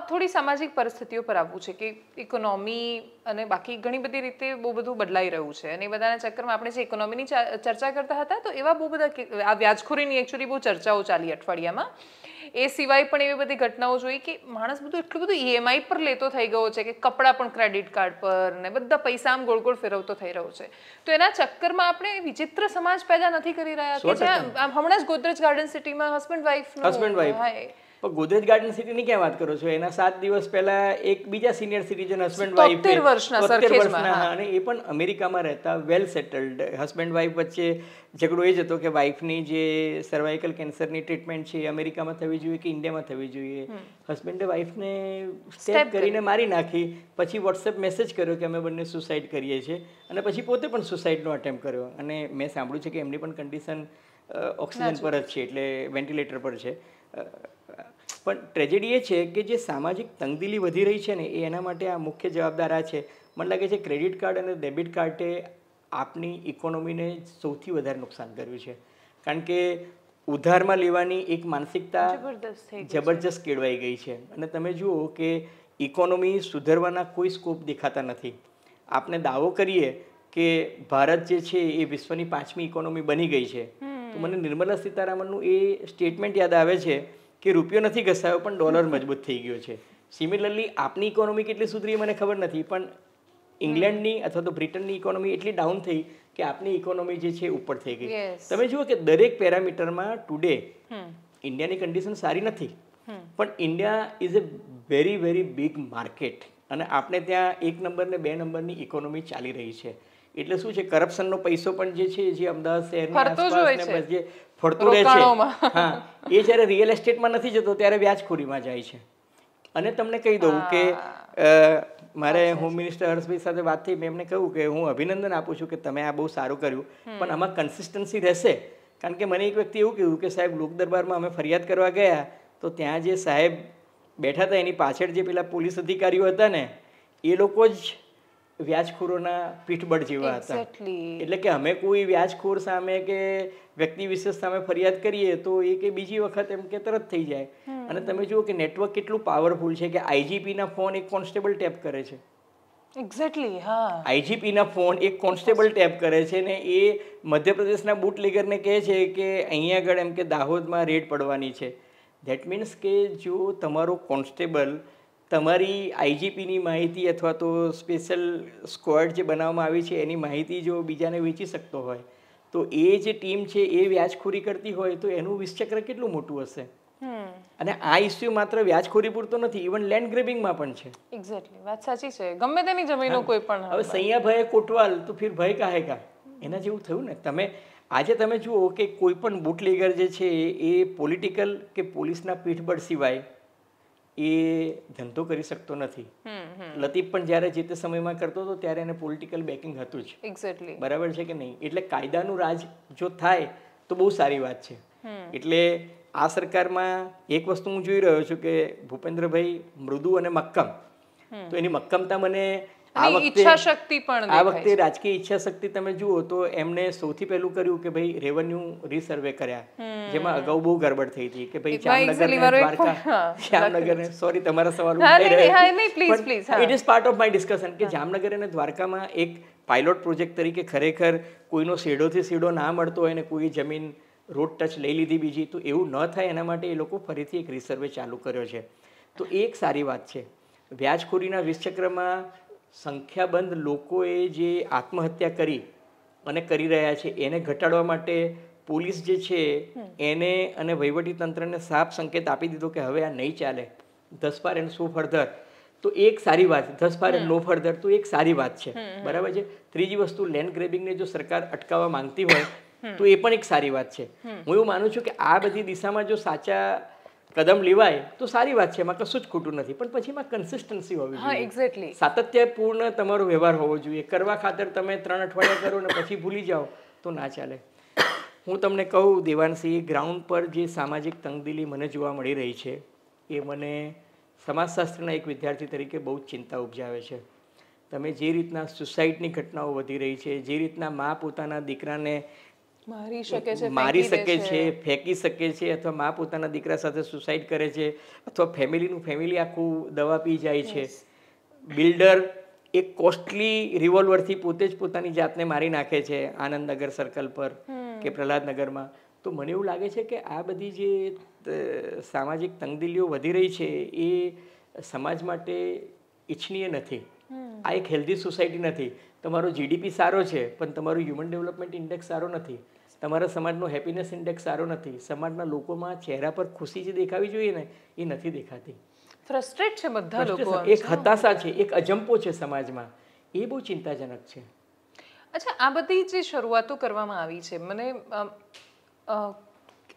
થોડી સામાજિક પરિસ્થિતિઓ પર આવવું છે કે ઇકોનોમી અને બાકી ઘણી બધી રીતે બહુ બધું બદલાઈ રહ્યું છે અને એ બધાના ચક્કરમાં આપણે જે ઇકોનોમીની ચર્ચા કરતા હતા તો એવા બહુ બધા આ વ્યાજખોરીની એકચ્યુઅલી બહુ ચર્ચાઓ ચાલી અઠવાડિયામાં. એ સિવાય પણ એવી બધી ઘટનાઓ જોઈ કે માણસ બધું એટલું બધું ઈએમઆઈ પર લેતો થઈ ગયો છે કે કપડાં પણ ક્રેડિટ કાર્ડ પર ને બધા પૈસા આમ ગોળ ગોળ ફેરવતો થઈ રહ્યો છે. તો એના ચક્કરમાં આપણે વિચિત્ર સમાજ પેદા નથી કરી રહ્યા કે જ્યાં હમણાં જ ગોદરેજ ગાર્ડન સિટીમાં હસબન્ડ વાઈફ ગોદરેજ ગાર્ડન સિટીની ક્યાં વાત કરો છો? એના 7 દિવસ પહેલા એક બીજા સિનિયર સિટીઝન હસબન્ડ વાઈફ 70 વર્ષના અને એ પણ અમેરિકામાં રહેતા, વેલ સેટલડ. હસબન્ડ વાઈફ વચ્ચે ઝઘડો એ જ હતો કે વાઈફની જે સર્વાઇકલ કેન્સરની ટ્રીટમેન્ટ છે એ અમેરિકામાં થવી જોઈએ કે ઇન્ડિયામાં થવી જોઈએ. હસબન્ડે વાઈફને સ્ટેપ કરીને મારી નાખી, પછી વોટ્સએપ મેસેજ કર્યો કે અમે બંને સુસાઇડ કરીએ છીએ અને પછી પોતે પણ સુસાઇડનો અટેમ્પ્ટ કર્યો. અને મેં સાંભળ્યું છે કે એમની પણ કન્ડિશન ઓક્સિજન પર જ છે, એટલે વેન્ટિલેટર પર છે. પણ ટ્રેજેડી એ છે કે જે સામાજિક તંગદિલી વધી રહી છે ને એ એના માટે આ મુખ્ય જવાબદાર આ છે. મને લાગે છે ક્રેડિટ કાર્ડ અને ડેબિટ કાર્ડે આપની ઇકોનોમીને સૌથી વધારે નુકસાન કર્યું છે. કારણ કે ઉધારમાં લેવાની એક માનસિકતા જબરજસ્ત કેળવાઈ ગઈ છે અને તમે જુઓ કે ઇકોનોમી સુધરવાના કોઈ સ્કોપ દેખાતા નથી. આપણે દાવો કરીએ કે ભારત જે છે એ વિશ્વની 5મી ઇકોનોમી બની ગઈ છે, તો મને નિર્મલા સીતારામનનું એ સ્ટેટમેન્ટ યાદ આવે છે કે રૂપિયો નથી ઘસાયો પણ ડોલર મજબૂત થઈ ગયો છે. સિમિલરલી આપની ઇકોનોમી કેટલી સુધરી મને ખબર નથી, પણ ઇંગ્લેન્ડની અથવા તો બ્રિટનની ઇકોનોમી એટલી ડાઉન થઈ કે આપની ઇકોનોમી જે છે ઉપર થઈ ગઈ. તમે જુઓ કે દરેક પેરામીટરમાં ટુડે ઇન્ડિયાની કન્ડિશન સારી નથી, પણ India is a very very big market અને આપણે ત્યાં 1 નંબર ને 2 નંબરની ઇકોનોમી ચાલી રહી છે. એટલે શું છે, કરપ્શનનો પૈસો પણ જે છે જે અમદાવાદ શહેરની આસપાસ ને જે ફરતું રહે છે, હા, એ જ્યારે રિયલ એસ્ટેટમાં નથી જતો ત્યારે વ્યાજખોરીમાં જાય છે. અને તમને કહી દઉં કે મારે હોમ મિનિસ્ટર હર્ષભાઈ સાથે વાત થઈ, મેં એમને કહ્યું કે હું અભિનંદન આપું છું કે તમે આ બહુ સારું કર્યું, પણ આમાં કન્સિસ્ટન્સી રહેશે. કારણ કે મને એક વ્યક્તિ એવું કહ્યું કે સાહેબ લોક દરબારમાં અમે ફરિયાદ કરવા ગયા તો ત્યાં જે સાહેબ બેઠા હતા એની પાછળ જે પેલા પોલીસ અધિકારીઓ હતા ને એ લોકો જ વ્યાજખોરોના પીઠબળ જેવા હતા. એટલે કે અમે કોઈ વ્યાજખોર સામે કે વ્યક્તિ વિશેષ સામે ફરિયાદ કરીએ તો એ કે બીજી વખત એમ કે તરત થઈ જાય. અને તમે જુઓ કે નેટવર્ક કેટલું પાવરફુલ છે કે આઈજીપીના ફોન એક કોન્સ્ટેબલ ટેપ કરે છે. એક્ઝેક્ટલી, હા, આઈજીપીના ફોન એક કોન્સ્ટેબલ ટેપ કરે છે ને એ મધ્યપ્રદેશના બુટલેગરને કહે છે કે અહીંયા આગળ એમ કે દાહોદમાં રેડ પડવાની છે. ધેટ મીન્સ કે જો તમારો કોન્સ્ટેબલ તમારી આઈજીપીની માહિતી અથવા તો સ્પેશિયલ સ્ક્વોડ જે બનાવવામાં આવી છે એની માહિતી જો બીજાને વેચી શકતો હોય તો એ જે ટીમ છે એ વ્યાજખોરી કરતી હોય તો એનું વિષચક્ર કેટલું મોટું હશે. અને આ ઇસ્યુ માત્ર વ્યાજખોરી પૂરતો નથી, ઇવન લેન્ડ ગ્રેબિંગમાં પણ છે. એક્ઝેક્ટલી, વાત સાચી છે. ગમે તેની જમીનો કોઈ પણ, હવે સૈયા ભય કોટવાલ તો ફિર ભય કાહે કા, એના જેવું થયું ને. તમે આજે તમે જુઓ કે કોઈ પણ બુટલેગર જે છે એ પોલિટિકલ કે પોલીસના પીઠબળ સિવાય એ ધંધો કરી શકતો નથી. લતીફ પણ જ્યારે જે તે સમયમાં કરતો હતો ત્યારે એને પોલિટિકલ બેકિંગ હતું જ. એક્ઝેક્ટલી, બરાબર છે કે નહીં? એટલે કાયદાનું રાજ જો થાય તો બહુ સારી વાત છે. એટલે આ સરકારમાં એક વસ્તુ હું જોઈ રહ્યો છું કે ભૂપેન્દ્રભાઈ મૃદુ અને મક્કમ, તો એની મક્કમતા મને ઈચ્છા શક્તિ પણ આ વખતે રાજકીય ઈચ્છા શક્તિ તમે જુઓ તો એમને સૌથી પહેલું કર્યું કે ભાઈ રેવન્યુ રીસર્વે કર્યા, જેમાં અગાઉ બહુ ગડબડ થઈ હતી કે ભાઈ જામનગર સોરી તમારા સવાલ it is part of my discussion કે જામનગર અને દ્વારકામાં એક પાયલોટ પ્રોજેક્ટ તરીકે ખરેખર કોઈનો સીડોથી સીડો ના મળતો હોય ને કોઈ જમીન રોડ ટચ લઈ લીધી બીજી, તો એવું ન થાય એના માટે એ લોકો ફરીથી એક રીસર્વે ચાલુ કર્યો છે. તો એ એક સારી વાત છે. વ્યાજખોરીના વિષચક્રમાં સંખ્યાબંધ લોકોએ જે આત્મહત્યા કરી અને કરી રહ્યા છે એને ઘટાડવા માટે પોલીસ જે છે એને અને વહીવટીતંત્રને સાફ સંકેત આપી દીધો કે હવે આ નહીં ચાલે, thus far and so further. તો એક સારી વાત, thus far and no further, તો એક સારી વાત છે, બરાબર છે. ત્રીજી વસ્તુ, લેન્ડ ગ્રેબિંગને જો સરકાર અટકાવવા માંગતી હોય તો એ પણ એક સારી વાત છે. હું એવું માનું છું કે આ બધી દિશામાં જો સાચા કદમ લેવાય તો સારી વાત છે, એમાં કશું જ ખોટું નથી. પણ પછી એમાં કન્સિસ્ટન્સી હોવી જોઈએ, સાતત્યપૂર્ણ તમારો વ્યવહાર હોવો જોઈએ. કરવા ખાતર તમે 3 અઠવાડિયા કરો ને પછી ભૂલી જાઓ તો ના ચાલે. હું તમને કહું દેવાંશી, ગ્રાઉન્ડ પર જે સામાજિક તંગદિલી મને જોવા મળી રહી છે એ મને સમાજશાસ્ત્રના એક વિદ્યાર્થી તરીકે બહુ જ ચિંતા ઉપજાવે છે. તમે જે રીતના સુસાઇડની ઘટનાઓ વધી રહી છે, જે રીતના મા પોતાના દીકરાને મારી શકે છે, ફેંકી શકે છે, અથવા મા પોતાના દીકરા સાથે સુસાઇડ કરે છે, અથવા ફેમિલી આખું દવા પી જાય છે. બિલ્ડર એક કોસ્ટલી રિવોલ્વરથી પોતે જ પોતાની જાતને મારી નાખે છે આનંદનગર સર્કલ પર કે પ્રહલાદનગરમાં. તો મને એવું લાગે છે કે આ બધી જે સામાજિક તંગદિલીઓ વધી રહી છે એ સમાજ માટે ઈચ્છનીય નથી. આ એક હેલ્ધી સોસાયટી નથી. તમારો જીડીપી સારો છે પણ તમારો હ્યુમન ડેવલપમેન્ટ ઇન્ડેક્સ સારો નથી, તમારા સમાજનો હેપીનેસ ઇન્ડેક્સ સારો નથી, સમાજના લોકોમાં ચહેરા પર ખુશી જે દેખાવી જોઈએ ને એ નથી દેખાતી. ફ્રસ્ટ્રેટ છે બધા લોકો, એક હતાશા છે, એક અજંપો છે સમાજમાં. એ બહુ ચિંતાજનક છે. અચ્છા, આ બધી જે શરૂઆતો કરવામાં આવી છે, મને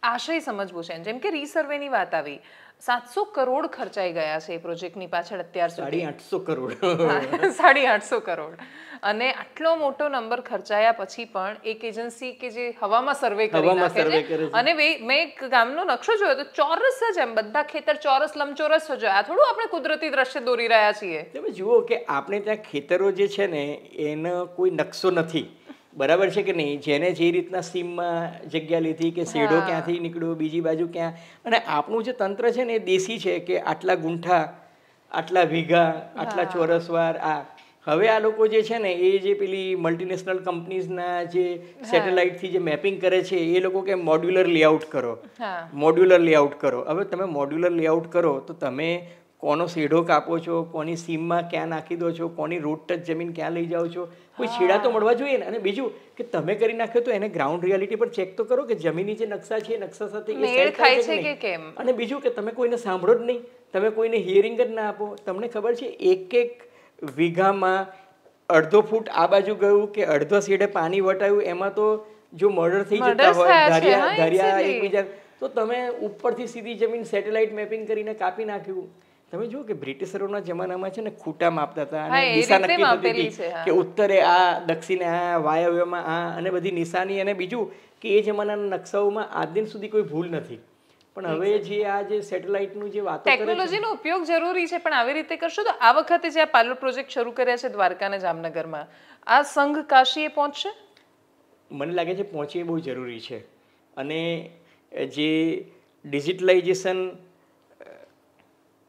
આશય સમજવું છે. જેમ કે રીસર્વેની વાત આવી, 700 કરોડ ખર્ચાઈ ગયા છે એ પ્રોજેક્ટની પાછળ અત્યાર સુધી. 850 કરોડ 850 કરોડ. અને આટલો મોટો નંબર ખર્ચાયા પછી પણ એક એજન્સી કે જે હવામાં સર્વે કરી નાખે છે. અને મેં એક ગામનો નકશો જોયો તો ચોરસ જ, એમ બધા ખેતર ચોરસ લંબચોરસ જ. આ થોડું આપણે કુદરતી દ્રશ્ય દોરી રહ્યા છીએ. તમે જુઓ કે આપણે ત્યાં ખેતરો જે છે ને એનો કોઈ નકશો નથી, બરાબર છે કે નહીં. જેને જે રીતના સીમમાં જગ્યા લીધી કે શેડો ક્યાંથી નીકળ્યો, બીજી બાજુ ક્યાં. અને આપણું જે તંત્ર છે ને એ દેશી છે કે આટલા ગુંઠા, આટલા વીઘા, આટલા ચોરસવાર. હવે આ લોકો જે છે ને એ જે પેલી મલ્ટીનેશનલ કંપનીઝના જે સેટેલાઇટથી જે મેપિંગ કરે છે એ લોકો કે મોડ્યુલર લેઆઉટ કરો, મોડ્યુલર લેઆઉટ કરો. હવે તમે મોડ્યુલર લેઆઉટ કરો તો તમે કોનો શેઢો કાપો છો, કોની સીમમાં ક્યાં નાખી દો છો, કોની રોડ ટચ જમીન ક્યાં લઈ જાઓ છો, કોઈ છેડા તો મળવા જોઈએ ને. અને બીજું કે તમે કરી નાખ્યો તો એને ગ્રાઉન્ડ રિયાલિટી પર ચેક તો કરો કે જમીની જે નકશા છે એ નકશા સાથે મેળ ખાય છે કે કેમ. અને બીજું કે તમે કોઈને સાંભળો જ નહીં, તમે કોઈને હિયરિંગ જ ના આપો. તમને ખબર છે એક વીઘામાં અડધો ફૂટ આ બાજુ ગયું કે અડધો શેડે પાણી વટાયું, એમાં તો જો મર્ડર થઈ જતા હોય ધરિયા એકબીજા, તો તમે ઉપરથી સીધી જમીન સેટેલાઇટ મેપિંગ કરીને કાપી નાખ્યું. તમે જુઓ કે બ્રિટિશરોના જમાનામાં છે ને ખૂટા માપતા હતા અને દિશા નક્કી થતી હતી કે ઉત્તરે આ, દક્ષિણે આ, વાયવ્યમાં આ, અને બધી નિશાની. અને બીજું કે એ જમાનાના નકશાઓમાં આજ દિન સુધી કોઈ ભૂલ નથી. પણ હવે જે આ જે સેટેલાઇટનું જે વાતો કરે છે, ટેકનોલોજીનો ઉપયોગ જરૂરી છે, પણ આવી રીતે કરશો તો આ વખતે જે આ પાયલોટ પ્રોજેક્ટ શરૂ કર્યા છે દ્વારકા અને જામનગરમાં, આ સંઘ કાશીએ પહોંચશે? મને લાગે છે પહોંચે બહુ જરૂરી છે. અને જે ડિજિટલાઇઝેશન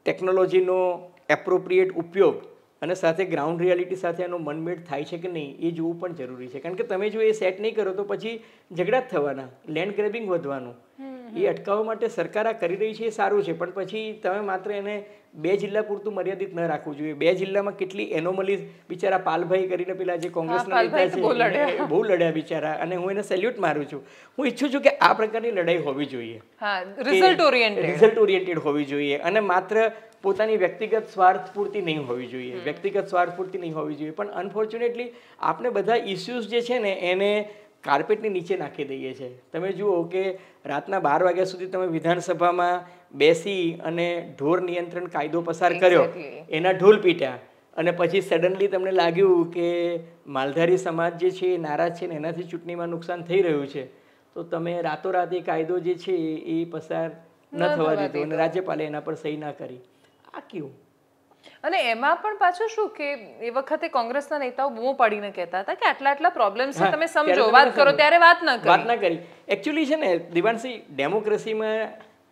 ટેકનોલોજીનો એપ્રોપ્રિએટ ઉપયોગ અને સાથે ગ્રાઉન્ડ રિયાલિટી સાથે એનો મનમેળ થાય છે કે નહીં એ જોવું પણ જરૂરી છે. કારણ કે તમે જો એ સેટ નહીં કરો તો પછી ઝઘડા જ થવાના, લેન્ડ ગ્રેબિંગ વધવાનું. એ અટકાવવા માટે સરકાર આ કરી રહી છે એ સારું છે, પણ પછી તમે માત્ર એને 2 જિલ્લા પૂરતું મર્યાદિત ન રાખવું જોઈએ. 2 જિલ્લામાં કેટલી એનોમલીઝ, બિચારા પાલભાઈ કરીને પેલા જે કોંગ્રેસના નેતા છે બહુ લડ્યા બિચારા, અને હું એને સેલ્યુટ મારું છું. હું ઈચ્છું છું કે આ પ્રકારની લડાઈ હોવી જોઈએ, રિઝલ્ટ ઓરિએન્ટેડ હોવી જોઈએ, અને માત્ર પોતાની વ્યક્તિગત સ્વાર્થ પૂરતી નહીં હોવી જોઈએ, વ્યક્તિગત સ્વાર્થ પૂરતી નહીં હોવી જોઈએ. પણ અનફોર્ચ્યુનેટલી આપણે બધા ઇસ્યુઝ જે છે ને એને કાર્પેટની નીચે નાખી દઈએ છીએ. તમે જુઓ કે રાતના 12 વાગ્યા સુધી તમે વિધાનસભામાં બેસી અને ઢોર નિયંત્રણ કાયદો પસાર કર્યો, એના ઢોલ પીટ્યા, અને પછી સડનલી તમને લાગ્યું કે માલધારી સમાજ જે છે એ નારાજ છે ને એનાથી ચૂંટણીમાં નુકસાન થઈ રહ્યું છે, તો તમે રાતોરાત એ કાયદો જે છે એ પસાર ન થવા દીધો અને રાજ્યપાલે એના પર સહી ના કરી. આ કેવું? અને એમાં પણ પાછું શું કે એ વખતે કોંગ્રેસના નેતાઓ બૂમો પાડીને કહેતા હતા કે આટલા પ્રોબ્લેમ્સ છે, તમે સમજો, વાત કરો, ત્યારે વાત ના કરી. એકચ્યુઅલી છે ને દિવાનસી, ડેમોક્રેસીમાં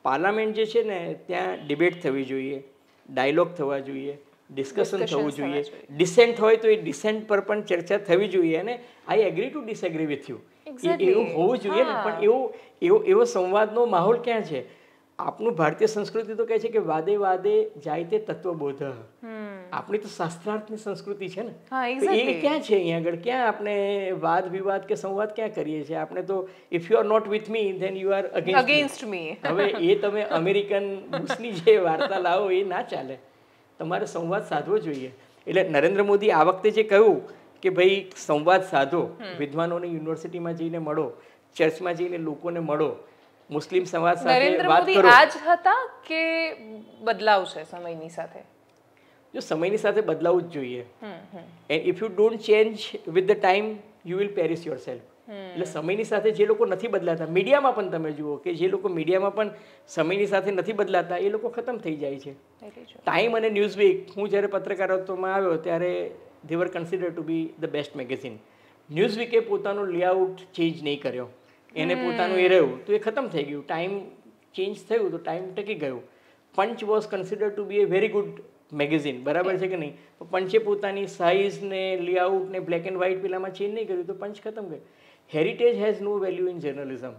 પાર્લામેન્ટ જે છે ને ત્યાં ડિબેટ થવી જોઈએ, ડાયલોગ થવા જોઈએ, ડિસ્કશન થવું જોઈએ, ડિસેન્ટ હોય તો એ ડિસેન્ટ પર પણ ચર્ચા થવી જોઈએ. અને I agree two disagree with you, એવું હોવું જોઈએ ને. પણ એવો સંવાદનો માહોલ ક્યાં છે? આપનું ભારતીય સંસ્કૃતિ તો કહે છે કે વાદે વાદે જાય તે તત્વબોધ. આપણી તો શાસ્ત્રાર્થની સંસ્કૃતિ છે ને, એ ક્યાં છે અહીંયા આગળ? ક્યાં આપણે વાદ વિવાદ કે સંવાદ ક્યાં કરીએ છીએ? આપણે તો if you are not with me then you are against me. હવે એ તમે અમેરિકન બુશની જે વાર્તા લાવો એ ના ચાલે. તમારે સંવાદ સાધવો જોઈએ. એટલે નરેન્દ્ર મોદી આ વખતે જે કહ્યું કે ભાઈ સંવાદ સાધો, વિદ્વાનોને યુનિવર્સિટીમાં જઈને મળો, ચર્ચમાં જઈને લોકોને મળો, મુસ્લિમ સમાજ સાથે વાત કરો. આ જ હતા કે બદલાવ છે સમયની સાથે? જો સમયની સાથે બદલાવું જ જોઈએ. And if you don't change with the time you will parish your self. એટલે સમયની સાથે જે લોકો નથી બદલાતા, મીડિયામાં પણ તમે જુઓ કે જે લોકો મીડિયામાં પણ સમયની સાથે નથી બદલાતા એ લોકો ખતમ થઈ જાય છે. ટાઈમ અને ન્યૂઝવીક, હું જ્યારે પત્રકારત્વમાં આવ્યો ત્યારે they were considered to be the best magazine. ન્યૂઝવીકે પોતાનો લેઆઉટ ચેન્જ નહીં કર્યો, એને પોતાનું એ રહ્યું તો એ ખતમ થઈ ગયું. ટાઈમ ચેન્જ થયું તો ટાઈમ ટકી ગયું. Punch was considered to be a very good magazine, બરાબર છે કે નહીં? તો પંચે પોતાની સાઇઝ ને લેઆઉટ ને બ્લેક એન્ડ વ્હાઇટ પેલામાં ચેન્જ નહીં કર્યું તો પંચ ખતમ ગયું. Heritage has no value in journalism.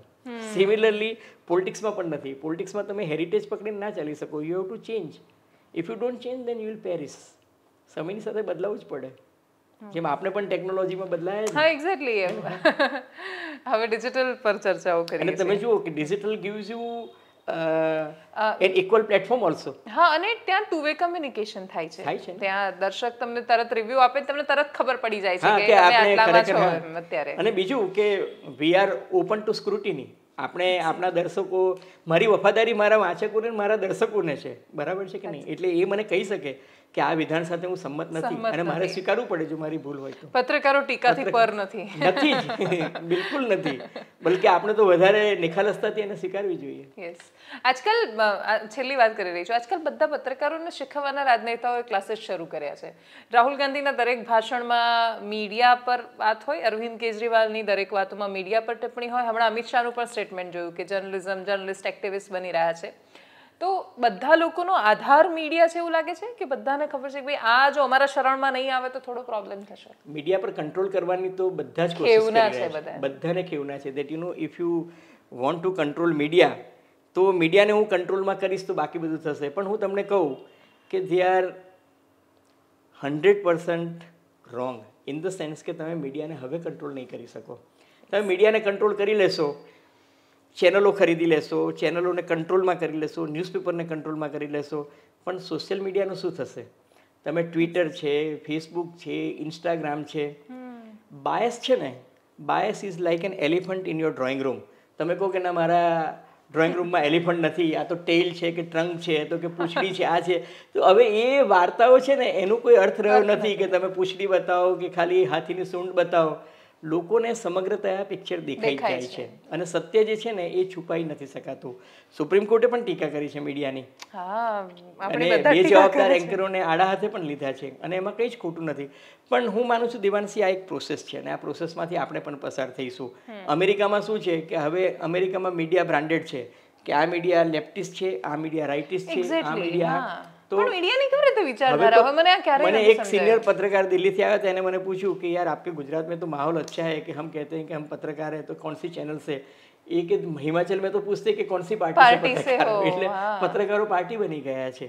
Similarly પોલિટિક્સમાં પણ નથી. પોલિટિક્સમાં તમે હેરિટેજ પકડીને ના ચાલી શકો. You have to change. If you don't change then you will perish. સમયની સાથે બદલાવું જ પડે. જેમ આપણે પણ ટેકનોલોજીમાં બદલાય. હા, એક્ઝેક્ટલી. હવે ડિજિટલ પર ચર્ચાઓ કરીએ. અને તમે જુઓ કે digital gives you an equal platform also. હા, અને ત્યાં ટુ વે કમ્યુનિકેશન થાય છે. ત્યાં દર્શક તમને તરત રિવ્યુ આપે, તમને તરત ખબર પડી જાય છે કે તમે આટલામાં છો અત્યારે. અને બીજું કે we are open two scrutiny. આપણે આપણા દર્શકો, મારી વફાદારી મારા વાંચકોને મારા દર્શકોને છે, બરાબર છે કે નહીં? એટલે એ મને કહી શકે કે આ વિધાન સાથે હું સંમત નથી અને મારે સ્વીકારવું પડે જો મારી ભૂલ હોય તો. પત્રકારો ટીકાથી પર નથી જ, બિલકુલ નથી. બલકે આપણે તો વધારે નિખાલસતાથી એને સ્વીકારવી જોઈએ. યસ. આજકાલ છેલ્લી વાત કરી રહી છું, આજકાલ બધા પત્રકારોને શીખવવાના રાજનેતાઓએ ક્લાસીસ શરૂ કર્યા છે. રાહુલ ગાંધીના દરેક ભાષણમાં મીડિયા પર વાત હોય, અરવિંદ કેજરીવાલની દરેક વાતોમાં મીડિયા પર ટિપ્પણી હોય. હમણાં અમિત શાહનું પણ સ્ટેટમેન્ટ જોયું કે જર્નલિસ્ટ એક્ટિવિસ્ટ બની રહ્યા છે. તો બધા લોકોનો આધાર મીડિયા છે એવું લાગે છે કે બધાને ખબર છે કે ભાઈ આ જો અમારા શરણમાં નહીં આવે તો થોડો પ્રોબ્લેમ થશે? મીડિયા પર કંટ્રોલ કરવાની તો બધા જ કોશિશ કરી રહ્યા છે. બધાને કેવું છે that you know if you want to control media તો મીડિયાને હું કંટ્રોલમાં કરીશ તો બાકી બધું થશે. પણ હું તમને કહું કે they are 100% wrong in the sense કે તમે મીડિયાને હવે કંટ્રોલ નહીં કરી શકો. તમે મીડિયાને કંટ્રોલ કરી લેશો, ચેનલો ખરીદી લેશો, ચેનલોને કંટ્રોલમાં કરી લેશો, ન્યૂઝપેપરને કંટ્રોલમાં કરી લેશો, પણ સોશિયલ મીડિયાનું શું થશે? તમે ટ્વિટર છે, ફેસબુક છે, ઇન્સ્ટાગ્રામ છે, બાયસ છે ને, bias is like an elephant in your drawing room. તમે કહો કે ના મારા ડ્રોઈંગ રૂમમાં એલિફન્ટ નથી, આ તો ટેલ છે કે ટ્રંક છે, તો કે પૂંછડી છે, આ છે. તો હવે એ વાર્તાઓ છે ને એનો કોઈ અર્થ રહ્યો નથી કે તમે પૂંછડી બતાવો કે ખાલી હાથીની સૂંઢ બતાવો. લોકોને સમગ્રતયા પિક્ચર દેખાઈ જાય છે અને સત્ય જે છે ને એ છુપાઈ નથી શકાતું. સુપ્રીમ કોર્ટે પણ ટીકા કરી છે મીડિયાની અને બે જવાબદાર એન્કરોને આડા હાથે પણ લીધા છે અને એમાં કંઈ જ ખોટું નથી. પણ હું માનું છું દેવાંશી આ એક પ્રોસેસ છે અને આ પ્રોસેસમાંથી આપણે પણ પસાર થઈશું. અમેરિકામાં શું છે કે હવે અમેરિકામાં મીડિયા બ્રાન્ડેડ છે કે આ મીડિયા લેફ્ટિસ્ટ છે, આ મીડિયા રાઇટિસ્ટ છે, આ મીડિયા. તો મને એક सीनियर पत्रकार दिल्ली से आया था, मैंने मैंने पूछूं कि यार आपके गुजरात में तो माहौल अच्छा है कि हम कहते हैं कि हम पत्रकार हैं तो कौन सी चैनल से? एक हिमाचल में तो पूछते कि कौन सी पार्टी से पत्रकार, એટલે પત્રકારો પાર્ટી બની ગયા છે.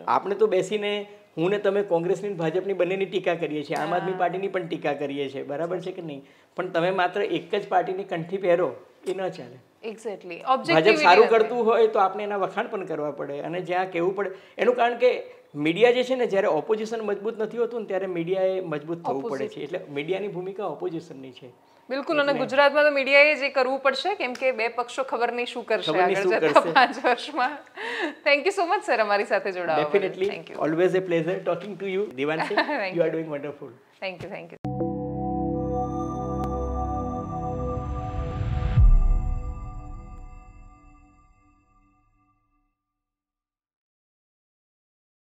આપણે તો બેસીને હું ને તમે કોંગ્રેસની ભાજપની બંનેની ટીકા કરીએ છીએ, આમ આદમી પાર્ટીની પણ ટીકા કરીએ છીએ, બરાબર છે કે નહીં? પણ તમે માત્ર એક જ પાર્ટીની કંઠી પહેરો એ ન ચાલે. એક્ઝેક્ટલી. ભાજપ સારું કરતું હોય તો આપણે એના વખાણ પણ કરવા પડે અને જ્યાં કહેવું પડે એનું કારણ કે મીડિયા જે છે ને જ્યારે ઓપોઝિશન મજબૂત નથી હોતું ને ત્યારે મીડિયાએ મજબૂત થવું પડે છે. એટલે મીડિયાની ભૂમિકા ઓપોઝિશનની છે. બિલકુલ. અને ગુજરાતમાં તો મીડિયાએ જે કરવું પડશે કેમ કે બે પક્ષો ખબર નહીં શું કરશે આગળ જતા 5 વર્ષમાં. Thank you so much sir અમારી સાથે જોડાવા બદલ. Definitely always a pleasure talking to you Devanshi. You are doing wonderful. Thank you.